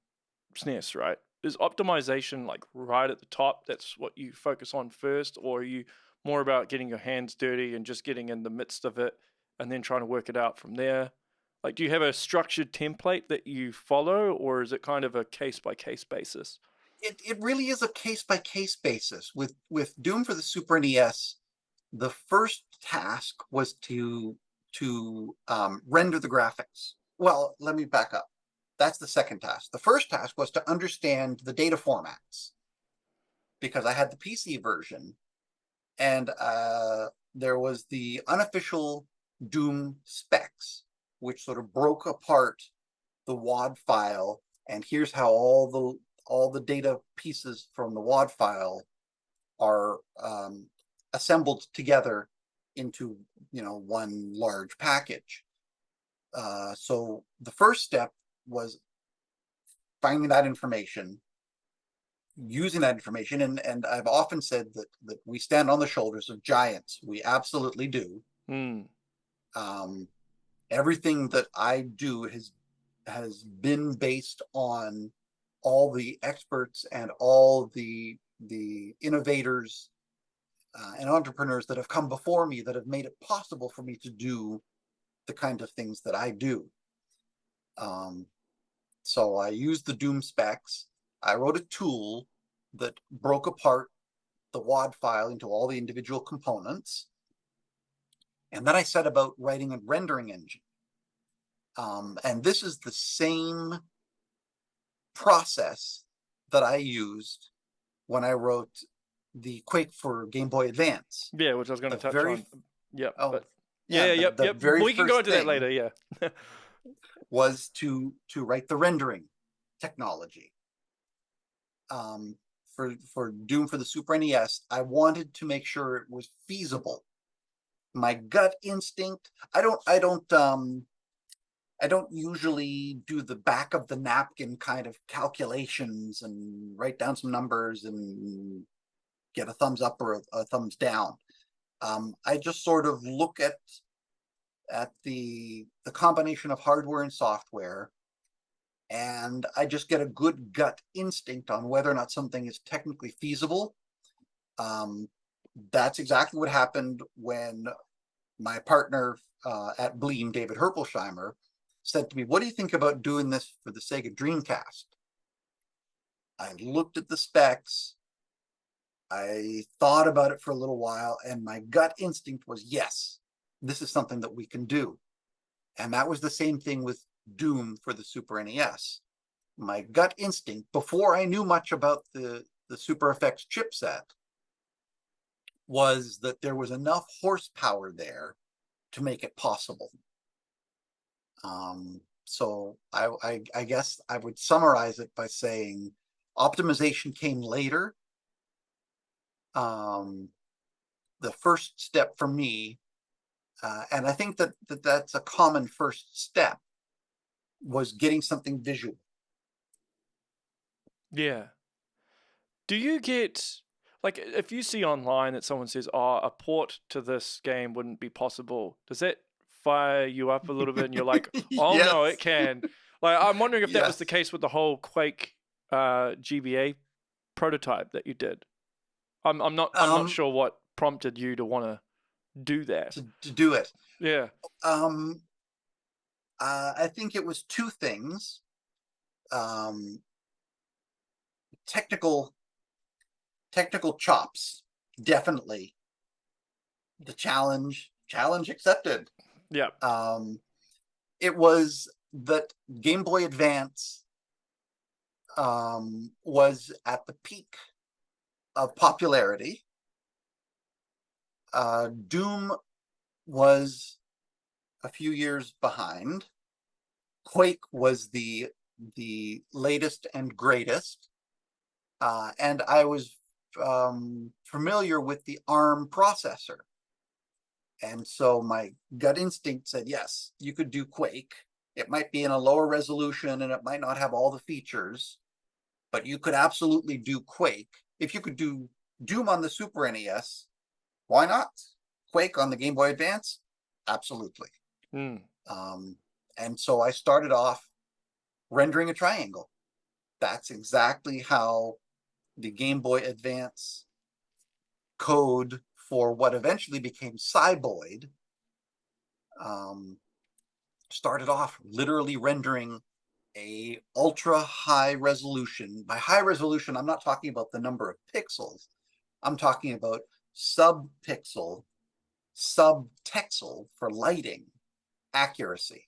SNES, right? Is optimization like right at the top? That's what you focus on first, or are you more about getting your hands dirty and just getting in the midst of it and then trying to work it out from there? Like, do you have a structured template that you follow, or is it kind of a case by case basis? It really is a case by case basis. With Doom for the Super NES, the first task was to render the graphics. Well, let me back up. That's the second task. The first task was to understand the data formats, because I had the PC version, and there was the unofficial Doom specs, which sort of broke apart the WAD file, and here's how all the data pieces from the WAD file are assembled together into one large package. So the first step was finding that information, using that information, and I've often said that we stand on the shoulders of giants. We absolutely do. Mm. Everything that I do has been based on all the experts and all the innovators and entrepreneurs that have come before me that have made it possible for me to do the kind of things that I do. So I used the Doom specs. I wrote a tool that broke apart the WAD file into all the individual components. And then I set about writing a rendering engine. And this is the same process that I used when I wrote the Quake for Game Boy Advance. Yeah, which I was going to touch on. Yep. Oh, but yeah, yep. very We can go first into that later. Yeah. was to write the rendering technology. For Doom for the Super NES, I wanted to make sure it was feasible. My gut instinct, I don't usually do the back of the napkin kind of calculations and write down some numbers and get a thumbs up or a thumbs down. I just sort of look at the combination of hardware and software, and I just get a good gut instinct on whether or not something is technically feasible. That's exactly what happened when my partner at Bleem, David Herpelsheimer, said to me, "What do you think about doing this for the Sega Dreamcast?" I looked at the specs. I thought about it for a little while, and my gut instinct was, yes, this is something that we can do. And that was the same thing with Doom for the Super NES. My gut instinct, before I knew much about the Super FX chipset, was that there was enough horsepower there to make it possible. So I guess I would summarize it by saying optimization came later. The first step for me, and I think that's a common first step, was getting something visual. Yeah. Do you get, like, if you see online that someone says, "Oh, a port to this game wouldn't be possible," does that fire you up a little bit and you're like, "Oh Yes. no, it can"? Like, I'm wondering if that was Yes. the case with the whole Quake GBA prototype that you did. I'm not sure what prompted you to want to do that. To do it. Yeah. I think it was two things. Technical technical chops, definitely. The challenge accepted. Yeah. It was that Game Boy Advance was at the peak of popularity. Doom was a few years behind. Quake was the latest and greatest. And I was familiar with the ARM processor. And so my gut instinct said, yes, you could do Quake. It might be in a lower resolution and it might not have all the features, but you could absolutely do Quake. If you could do Doom on the Super NES, why not? Quake on the Game Boy Advance? Absolutely. Mm. And so I started off rendering a triangle. That's exactly how the Game Boy Advance code for what eventually became Cyboid started off, literally rendering a ultra high resolution. By high resolution, I'm not talking about the number of pixels. I'm talking about sub-pixel, sub-texel for lighting accuracy,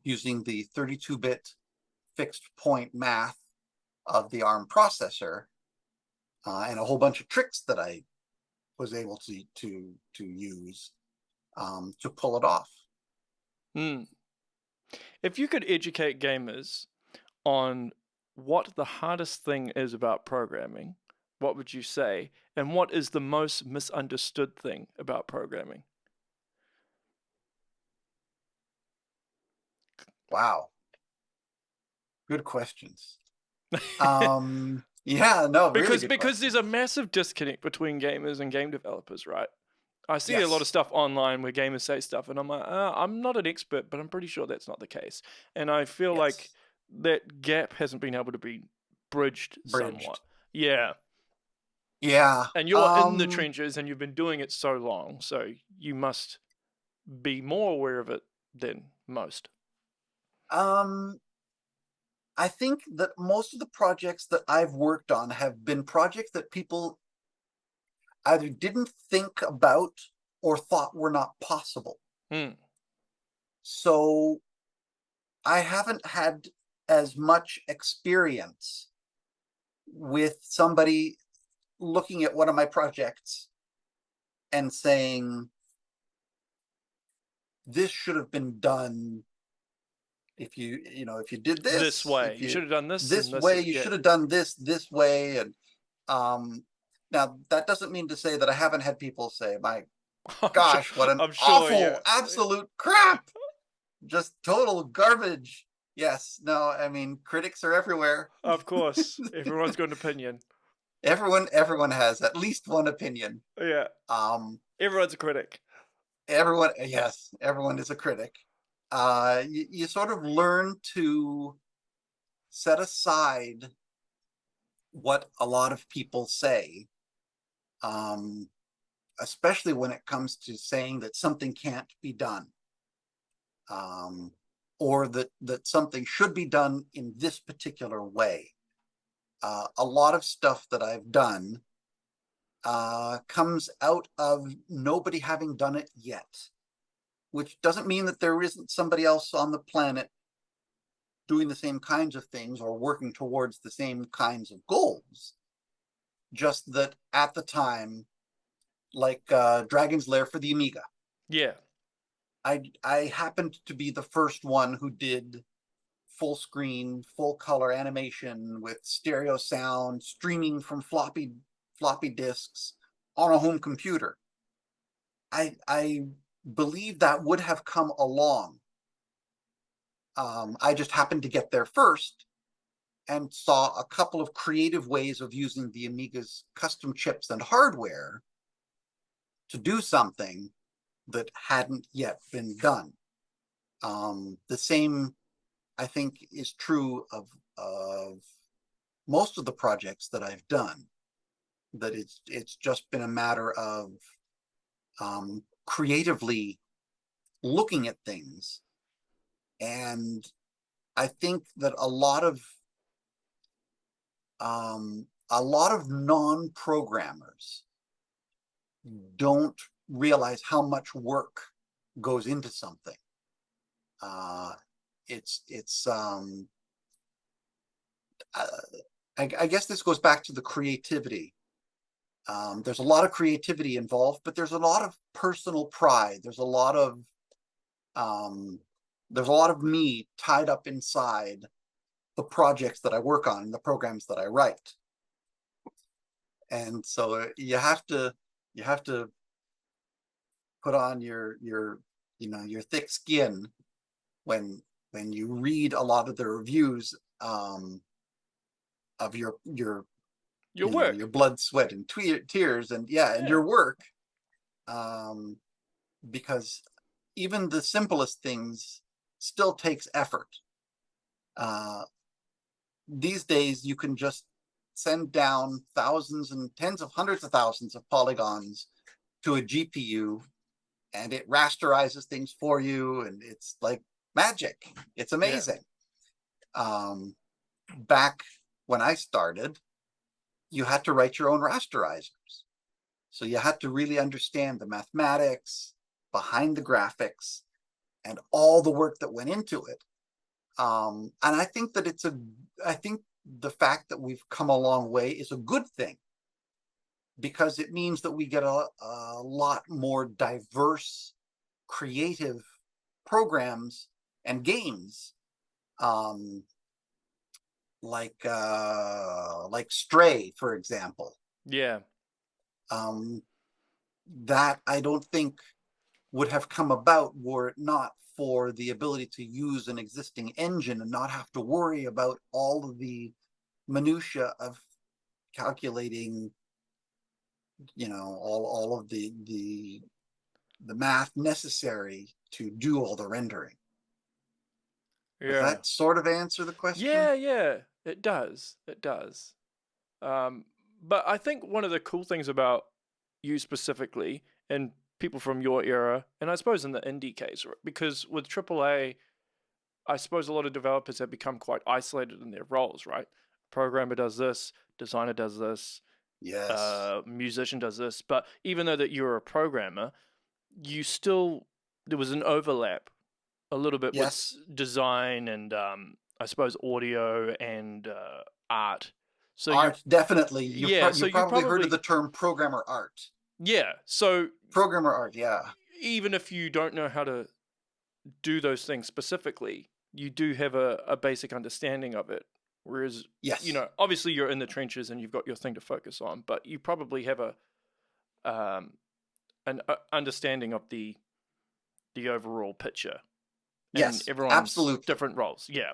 using the 32-bit fixed point math of the ARM processor, and a whole bunch of tricks that I was able to use to pull it off. Mm. If you could educate gamers on what the hardest thing is about programming, what would you say? And what is the most misunderstood thing about programming? Wow, good questions. Yeah, no, really because good because there's a questions. massive disconnect between gamers and game developers, right? I see a lot of Yes, stuff online where gamers say stuff, and I'm like, I'm not an expert, but I'm pretty sure that's not the case. And I feel like yes, that gap hasn't been able to be bridged somewhat. bridged. Yeah. Yeah. And you're in the trenches and you've been doing it so long, so you must be more aware of it than most. um, I think that most of the projects that I've worked on have been projects that people either didn't think about or thought were not possible. Hmm. So I haven't had as much experience with somebody looking at one of my projects and saying, this should have been done if if you did This this, way. if You you should have done this this and this. way, you Yeah. should have done this way. And now that doesn't mean to say that I haven't had people say, my I'm sure, gosh, what an I'm sure, yeah. awful, absolute crap, just total garbage. Yes, no, I mean, critics are everywhere. Of course. Everyone's got an opinion. Everyone has at least one opinion. Yeah. Um, Everyone's a critic. everyone, yes, everyone is a critic. You sort of learn to set aside what a lot of people say, um, especially when it comes to saying that something can't be done, um, or that something should be done in this particular way. A lot of stuff that I've done comes out of nobody having done it yet, which doesn't mean that there isn't somebody else on the planet doing the same kinds of things or working towards the same kinds of goals. Just that at the time, like Dragon's Lair for the Amiga, Yeah. I happened to be the first one who did full screen, full color animation with stereo sound streaming from floppy disks on a home computer. I believe that would have come along. I just happened to get there first and saw a couple of creative ways of using the Amiga's custom chips and hardware to do something that hadn't yet been done. The same, I think, is true of most of the projects that I've done. That it's just been a matter of creatively looking at things, and I think that a lot of a lot of non-programmers don't realize how much work goes into something. I guess this goes back to the creativity. There's a lot of creativity involved, but there's a lot of personal pride. There's a lot of me tied up inside the projects that I work on and the programs that I write. And so you have to put on your thick skin when you read a lot of the reviews of your work. Your blood, sweat, and tears, and your work, because even the simplest things still takes effort. These days, you can just send down thousands and tens of hundreds of thousands of polygons to a GPU, and it rasterizes things for you, and it's like magic. It's amazing. Back when I started, you had to write your own rasterizers. So you had to really understand the mathematics behind the graphics and all the work that went into it. And I think that I think the fact that we've come a long way is a good thing, because it means that we get a lot more diverse, creative programs and games, like Stray, for example. Yeah. That I don't think would have come about were it not for the ability to use an existing engine and not have to worry about all of the minutia of calculating, all of the math necessary to do all the rendering. Does that sort of answer the question? Yeah, it does. But I think one of the cool things about you specifically, and people from your era, and I suppose in the indie case, because with AAA, I suppose a lot of developers have become quite isolated in their roles, right? Programmer does this, designer does this, yes, musician does this. But even though that you're a programmer, there was an overlap a little bit yes, with design and I suppose audio and art. So art, definitely. You probably heard of the term programmer art. Yeah. So programmer art, yeah. Even if you don't know how to do those things specifically, you do have a basic understanding of it. Whereas, yes, obviously you're in the trenches and you've got your thing to focus on, but you probably have an understanding of the overall picture. Yes, and everyone's absolutely. different roles. Yeah.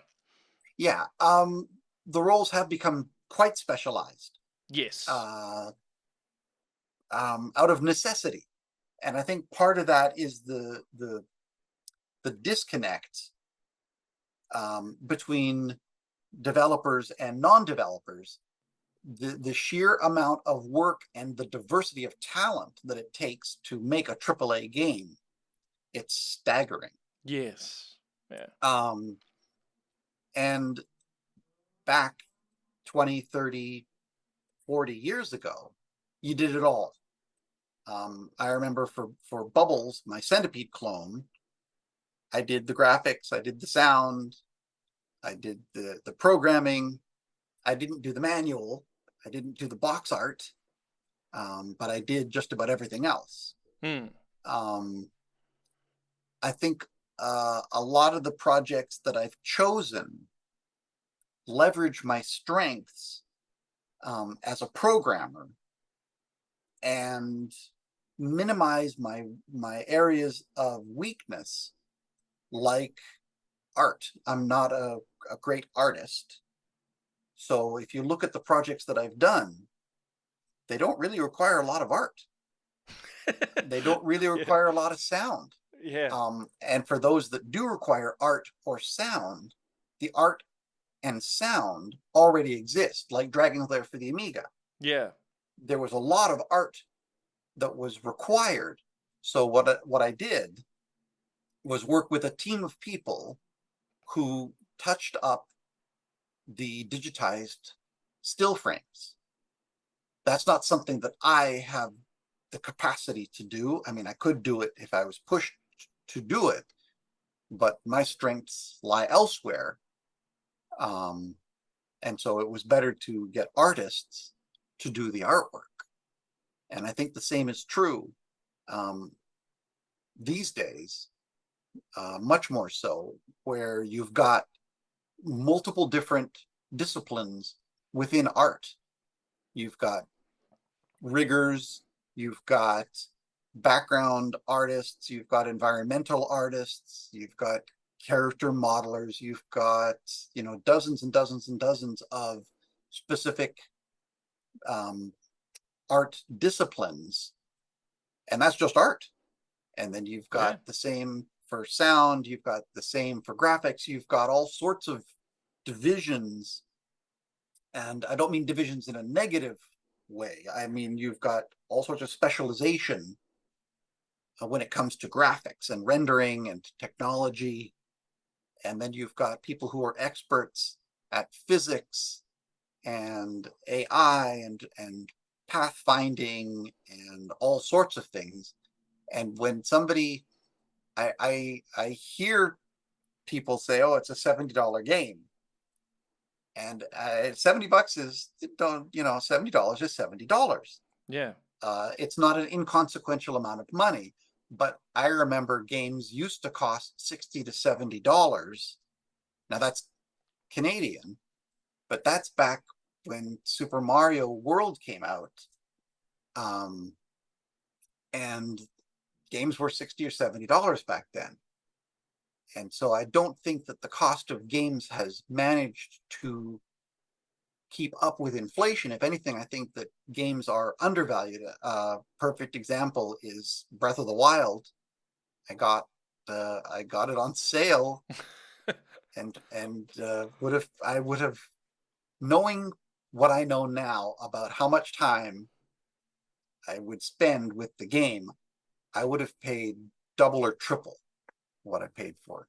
Yeah. The roles have become quite specialized. Yes. Out of necessity. And I think part of that is the disconnect between developers and non-developers. The sheer amount of work and the diversity of talent that it takes to make a AAA game, it's staggering. Yes. Yeah. And back 20, 30, 40 years ago, you did it all. I remember for Bubbles, my Centipede clone, I did the graphics, I did the sound, I did the programming. I didn't do the manual, I didn't do the box art, but I did just about everything else. I think a lot of the projects that I've chosen leverage my strengths as a programmer and minimize my areas of weakness, like art. I'm not a great artist. So if you look at the projects that I've done, they don't really require a lot of art. They don't really require a lot of sound. Yeah. And for those that do require art or sound, the art and sound already exist, like Dragon's Lair for the Amiga. Yeah. There was a lot of art that was required. So what I did was work with a team of people who touched up the digitized still frames. That's not something that I have the capacity to do. I mean, I could do it if I was pushed to do it, but my strengths lie elsewhere. And so it was better to get artists to do the artwork. And I think the same is true these days, much more so, where you've got multiple different disciplines within art. You've got riggers, you've got background artists, you've got environmental artists, you've got character modelers, you've got, you know, dozens and dozens and dozens of specific art disciplines, and that's just art. And then you've got the same for sound, you've got the same for graphics, you've got all sorts of divisions. And I don't mean divisions in a negative way. I mean, you've got all sorts of specialization when it comes to graphics and rendering and technology. And then you've got people who are experts at physics and AI and pathfinding and all sorts of things. And when somebody, I hear people say, "Oh, it's a $70 game," and $70 is, don't, you know, $70 is $70. Yeah. It's not an inconsequential amount of money, but I remember games used to cost $60 to $70. Now that's Canadian, but that's back when Super Mario World came out, and games were $60 or $70 back then. And so I don't think that the cost of games has managed to keep up with inflation. If anything, I think that games are undervalued. A perfect example is Breath of the Wild. I got it on sale, and I would have, knowing what I know now about how much time I would spend with the game, I would have paid double or triple what I paid for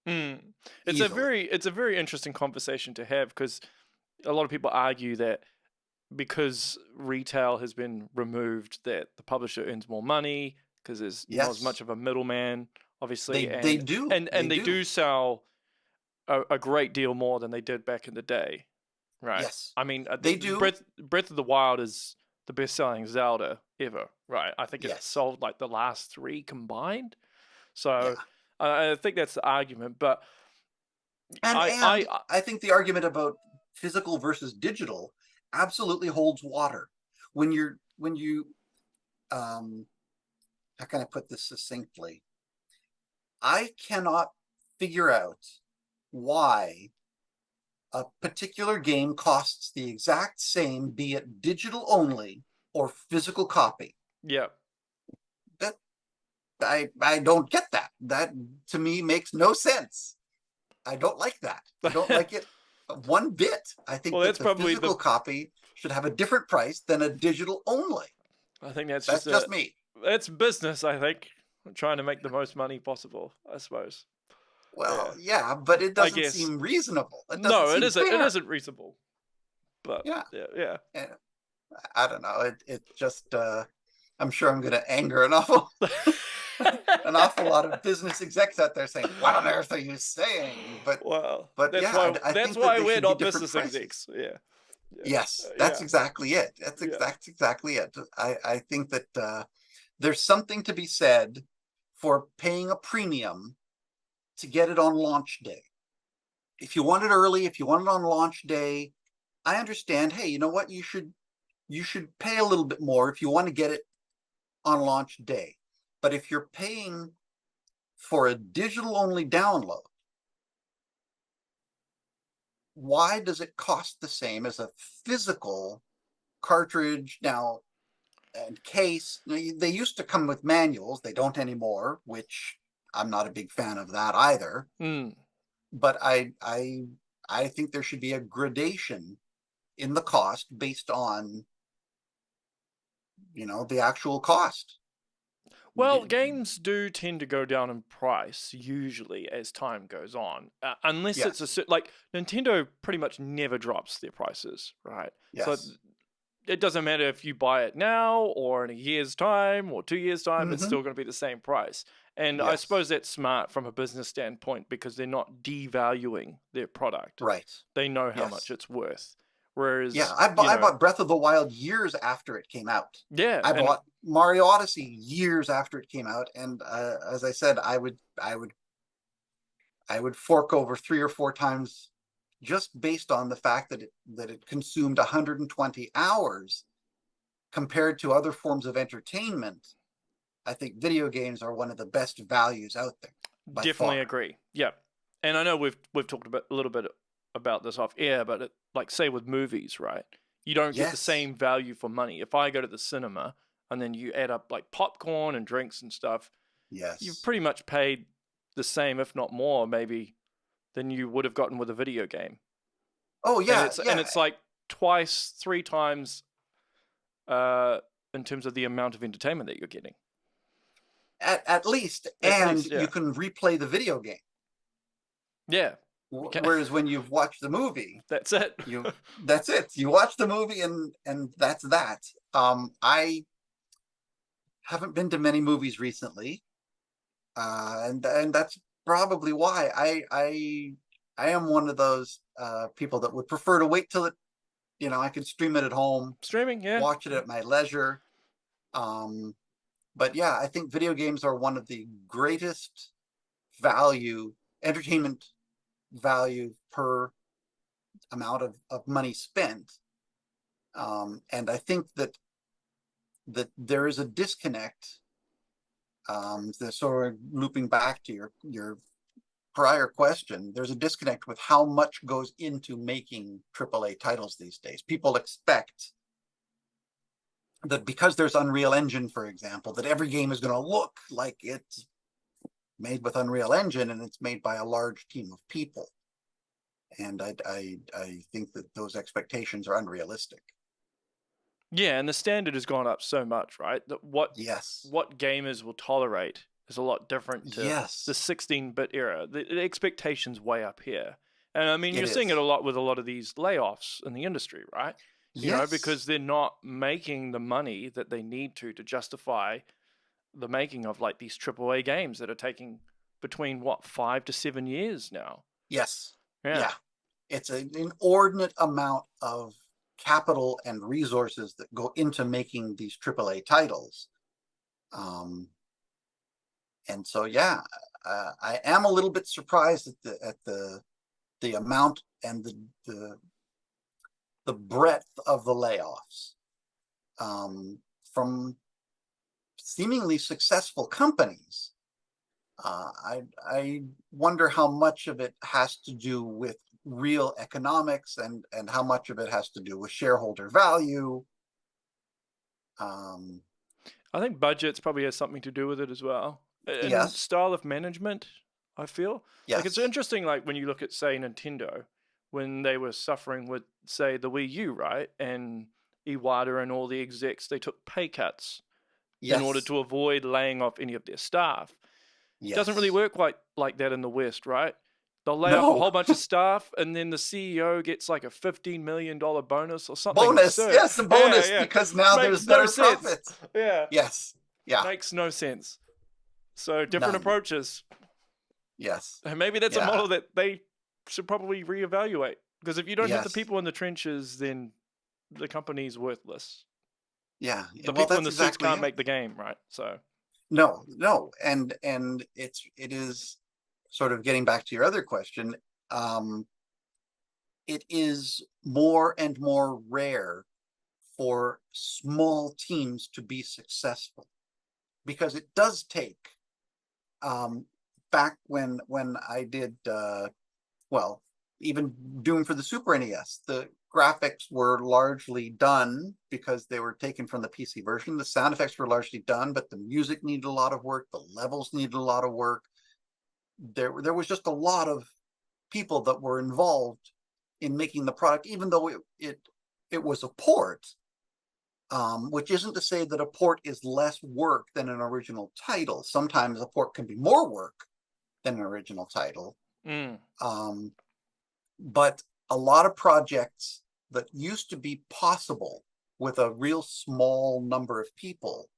it. It's Easily. a very interesting conversation to have, because a lot of people argue that because retail has been removed, that the publisher earns more money because there's not as much Yes, of a middleman, obviously, they do. They and they do. do sell a great deal more than they did back in the day, right? Yes, I mean, they do. Breath of the Wild is the best-selling Zelda ever, right? I think it Yes. sold like the last three combined. Yeah. So I think that's the argument, but And I, and I, I think the argument about physical versus digital absolutely holds water. When you how can I put this succinctly? I cannot figure out why a particular game costs the exact same, be it digital only or physical copy. yeah. That I don't get that. That to me makes no sense. I don't like that. I don't like it one bit. I think Well, that that's the probably the. physical copy should have a different price than a digital only. I think that's That's just just me. it's business. I think trying to make the most money possible. I suppose. Well, Yeah, yeah, but it I doesn't guess. seem reasonable. It doesn't No, it seem isn't. It fair. isn't reasonable. But Yeah. yeah, yeah. And I don't know. It just I'm sure I'm gonna anger an awful lot of business execs out there saying, "What on earth are you saying?" Well, But yeah, I that's think that why they we're should be not different business prices. execs. Yeah, yeah, Yes, that's yeah, exactly it. That's yeah. exactly it. I think that there's something to be said for paying a premium to get it on launch day. If you want it early, if you want it on launch day, I understand. Hey, you know what? You should pay a little bit more if you want to get it on launch day. But if you're paying for a digital only download, why does it cost the same as a physical cartridge now and case? They used to come with manuals. They don't anymore, which I'm not a big fan of that either. Mm. But I think there should be a gradation in the cost based on, the actual cost. Well, games do tend to go down in price usually as time goes on, unless it's Yes, like Nintendo pretty much never drops their prices, right? So yes, it doesn't matter if you buy it now or in a year's time or 2 years' time, it's still going to be the same price. And I Yes. suppose that's smart from a business standpoint because they're not devaluing their product. Right. They know how Yes. much it's worth. Whereas, Yeah, I bought Breath of the Wild years after it came out. yeah, I bought Mario Odyssey years after it came out, and as I said, I would fork over 3 or 4 times just based on the fact that it consumed 120 hours compared to other forms of entertainment. I think video games are one of the best values out there. Definitely agree. Yeah, and I know we've talked about a little bit about this off air, but like say with movies, right? You don't get the same value for money. If I go to the cinema and then you add up like popcorn and drinks and stuff, yes, you've pretty much paid the same, if not more, maybe, than you would have gotten with a video game. Oh yeah, and it's like 2, 3 times in terms of the amount of entertainment that you're getting. At least, you can replay the video game. Yeah. Whereas when you've watched the movie, that's it. That's it. You watch the movie and that's that. I haven't been to many movies recently, and that's probably why I am one of those people that would prefer to wait till it, I can stream it at home, streaming, watch it at my leisure. But yeah, I think video games are one of the greatest entertainment value per amount of money spent. And I think that there is a disconnect. Sort of looping back to your prior question, there's a disconnect with how much goes into making AAA titles these days. People expect that because there's Unreal Engine, for example, that every game is going to look like it's made with Unreal Engine and it's made by a large team of people. And I think that those expectations are unrealistic. Yeah, and the standard has gone up so much, right? That what gamers will tolerate is a lot different to the 16-bit era. The expectation's way up here. And I mean, you're seeing it a lot with a lot of these layoffs in the industry, right? You know, because they're not making the money that they need to justify the making of like these AAA games that are taking between 5 to 7 years now. Yes. Yeah. It's an inordinate amount of capital and resources that go into making these AAA titles. And so, yeah, I am a little bit surprised at the amount and the breadth of the layoffs from seemingly successful companies. I wonder how much of it has to do with real economics and how much of it has to do with shareholder value. I think budgets probably has something to do with it as well. And style of management, I feel. Like it's interesting, like when you look at, say, Nintendo, when they were suffering with, say, the Wii U, right? And Iwata and all the execs, they took pay cuts in order to avoid laying off any of their staff. It doesn't really work quite like that in the West, right? They'll lay off a whole bunch of staff, and then the CEO gets like a $15 million bonus or something. Bonus, yes, a bonus, because now there's better profits. Yeah. Yes. Yeah. Makes no sense. So different approaches. Yes. And maybe that's a model that they should probably reevaluate. Because if you don't have the people in the trenches, then the company's worthless. Yeah. The people in the suits can't make the game, right? So. No. And it is sort of getting back to your other question. It is more and more rare for small teams to be successful, because it does take, back when I did, even Doom for the Super NES, the graphics were largely done because they were taken from the PC version. The sound effects were largely done, but the music needed a lot of work. The levels needed a lot of work. There was just a lot of people that were involved in making the product, even though it was a port, which isn't to say that a port is less work than an original title. Sometimes a port can be more work than an original title. But a lot of projects that used to be possible with a real small number of people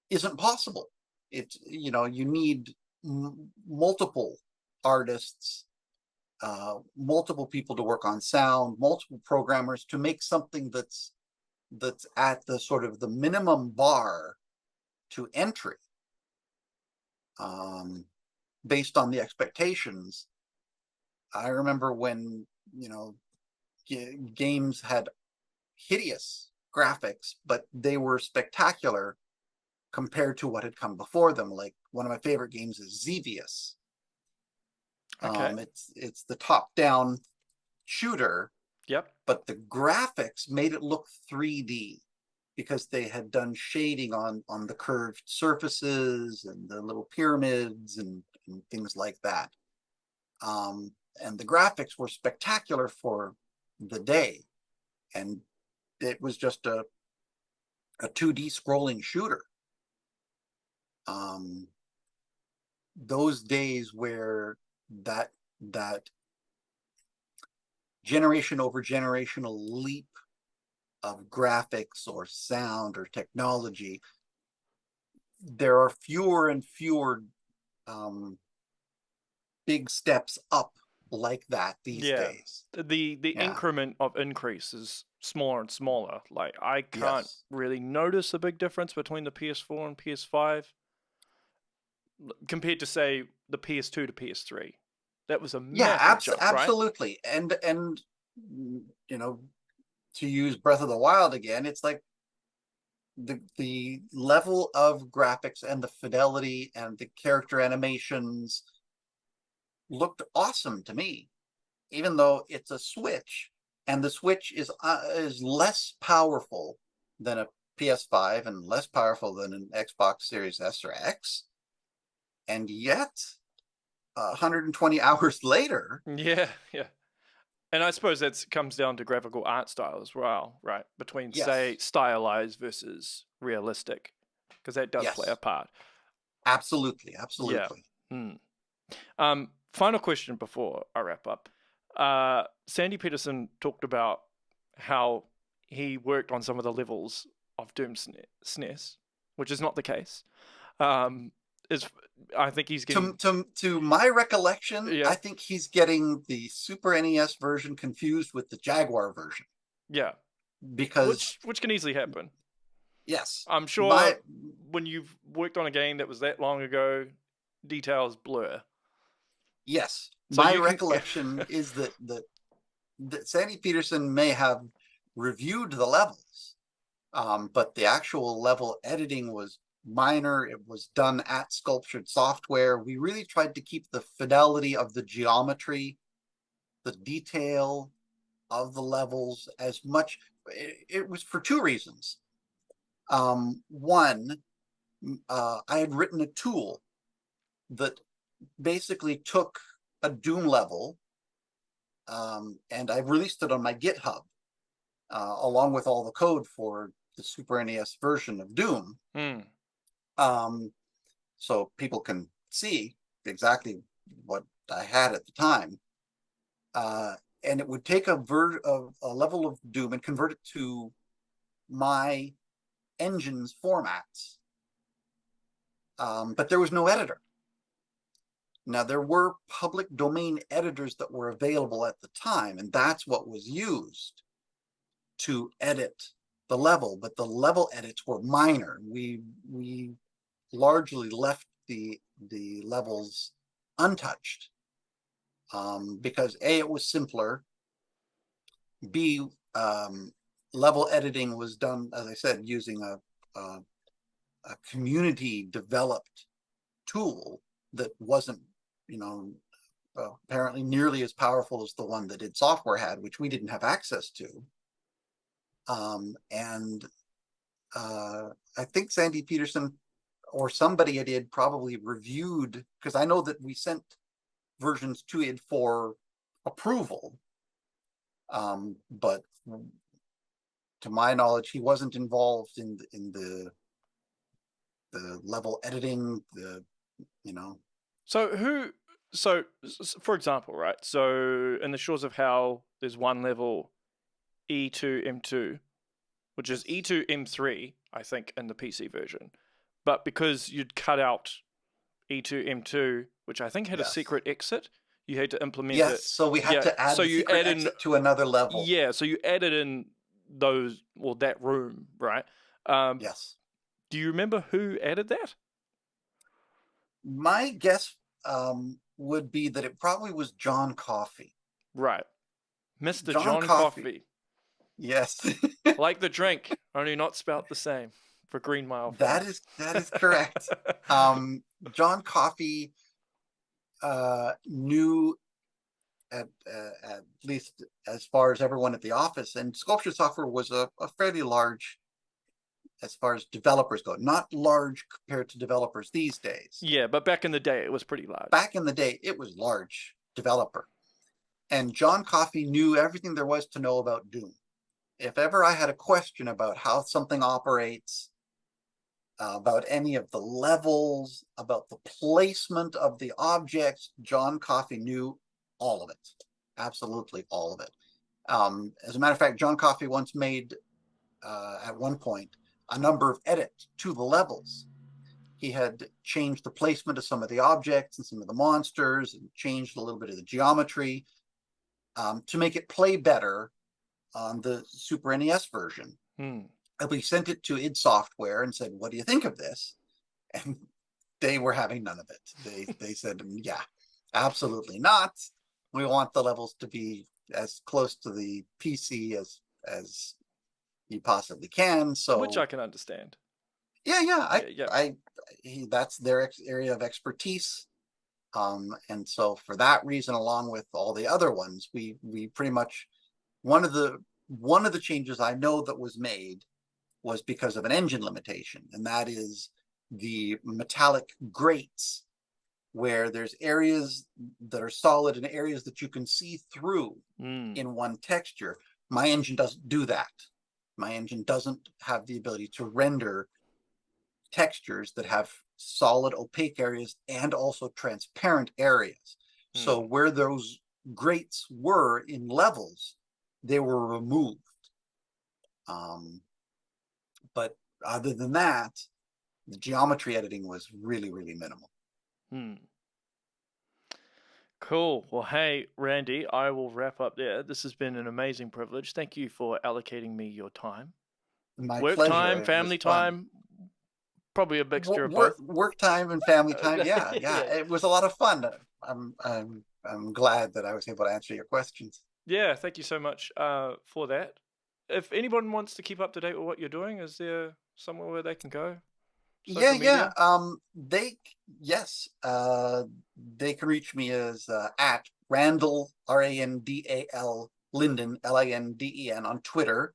isn't possible. It's, you know, you need multiple artists, multiple people to work on sound, multiple programmers to make something that's at the sort of the minimum bar to entry, based on the expectations. I remember when, you know, games had hideous graphics, but they were spectacular compared to what had come before them. Like, one of my favorite games is Xevious. Okay. It's the top-down shooter, Yep. but the graphics made it look 3D because they had done shading on the curved surfaces and the little pyramids and things like that. And the graphics were spectacular for the day, and it was just a 2D scrolling shooter. Those days where that generation over generational leap of graphics or sound or technology, there are fewer and fewer big steps up like that these days. The Yeah. increment of increase is smaller and smaller. Like, I can't Yes. really notice a big difference between the PS4 and PS5 compared to, say, the PS2 to PS3. That was a Yeah, massive jump, right? absolutely. And you know, to use Breath of the Wild again, it's like the level of graphics and the fidelity and the character animations looked awesome to me, even though it's a Switch, and the Switch is less powerful than a PS5 and less powerful than an Xbox Series S or X, and yet 120 hours later. Yeah, yeah. And I suppose that comes down to graphical art style as well, right? Between, say, Yes. stylized versus realistic, because that does play a Yes. part. Absolutely. Yeah. Absolutely. Final question before I wrap up. Sandy Peterson talked about how he worked on some of the levels of Doom SNES, which is not the case. Is I think he's getting To my recollection, yeah, I think he's getting the Super NES version confused with the Jaguar version, yeah, because which can easily happen. yes, I'm sure my when you've worked on a game that was that long ago, details blur. yes, So my you can recollection is that Sandy Peterson may have reviewed the levels, but the actual level editing was minor. It was done at Sculptured Software. We really tried to keep the fidelity of the geometry, the detail of the levels as much. It was for two reasons. One, I had written a tool that basically took a Doom level, and I released it on my GitHub, along with all the code for the Super NES version of Doom. So people can see exactly what I had at the time. And it would take a level of Doom and convert it to my engine's formats. But there was no editor. Now, there were public domain editors that were available at the time, and that's what was used to edit the level, but the level edits were minor. We largely left the levels untouched, because A, it was simpler, B, level editing was done, as I said, using a community developed tool that wasn't, you know, apparently nearly as powerful as the one that id Software had, which we didn't have access to. And I think Sandy Peterson or somebody at id probably reviewed, because I know that we sent versions to id for approval, but to my knowledge, he wasn't involved in the level editing, you know. So for example, right? So in the Shores of Hell, there's one level, E2 M2, which is E2M3, I think, in the PC version. But because you'd cut out E2M2, which I think had a secret exit, you had to implement it. So we had to add the secret exit to another level. Yeah, so you added in that room, right? Yes. Do you remember who added that? My guess would be that it probably was John Coffey. Right. Mr. John Coffey. Yes. Like the drink, only not spelt the same for Green Mile fans. That is correct. John Coffey knew, at least as far as everyone at the office, and Sculpture Software was a fairly large, as far as developers go, not large compared to developers these days. Yeah, but back in the day, it was pretty large. Back in the day, it was large developer. And John Coffey knew everything there was to know about Doom. If ever I had a question about how something operates, about any of the levels, about the placement of the objects, John Coffey knew all of it. Absolutely all of it. As a matter of fact, John Coffey once made, at one point, a number of edits to the levels. He had changed the placement of some of the objects and some of the monsters, and changed a little bit of the geometry to make it play better on the Super NES version. And we sent it to id Software and said, what do you think of this? And they were having none of it. They said, yeah, absolutely not. We want the levels to be as close to the PC as you possibly can. So, which I can understand. Yeah. That's their area of expertise. And so for that reason, along with all the other ones, we pretty much, one of the changes I know that was made was because of an engine limitation, and that is the metallic grates, where there's areas that are solid and areas that you can see through in one texture. My engine doesn't do that. My engine doesn't have the ability to render textures that have solid opaque areas and also transparent areas. So where those grates were in levels, they were removed. But other than that, the geometry editing was really, really minimal. Cool. Well, hey, Randy, I will wrap up there. This has been an amazing privilege. Thank you for allocating me your time. My work pleasure. Time, family time, probably a mixture of both. Work time and family time. Yeah. It was a lot of fun. I'm glad that I was able to answer your questions. Yeah, thank you so much for that. If anyone wants to keep up to date with what you're doing, is there somewhere where they can go? Social media? They can reach me as at Randall, Randal Linden, Linden on Twitter,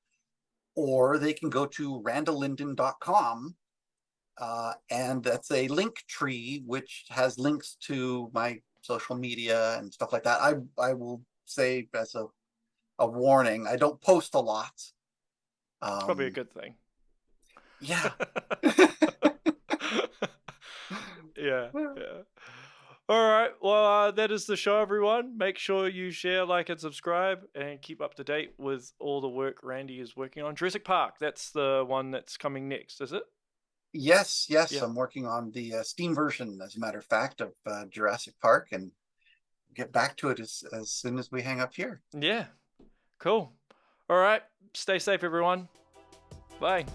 or they can go to randalllinden.com, and that's a link tree which has links to my social media and stuff like that. I will say as a warning, I don't post a lot. It's probably a good thing. Yeah. Yeah. All right. Well, that is the show, everyone. Make sure you share, like, and subscribe, and keep up to date with all the work Randy is working on. Jurassic Park, that's the one that's coming next, is it? Yes. Yeah. I'm working on the Steam version, as a matter of fact, of Jurassic Park, and get back to it as soon as we hang up here. Yeah. Cool. All right. Stay safe, everyone. Bye.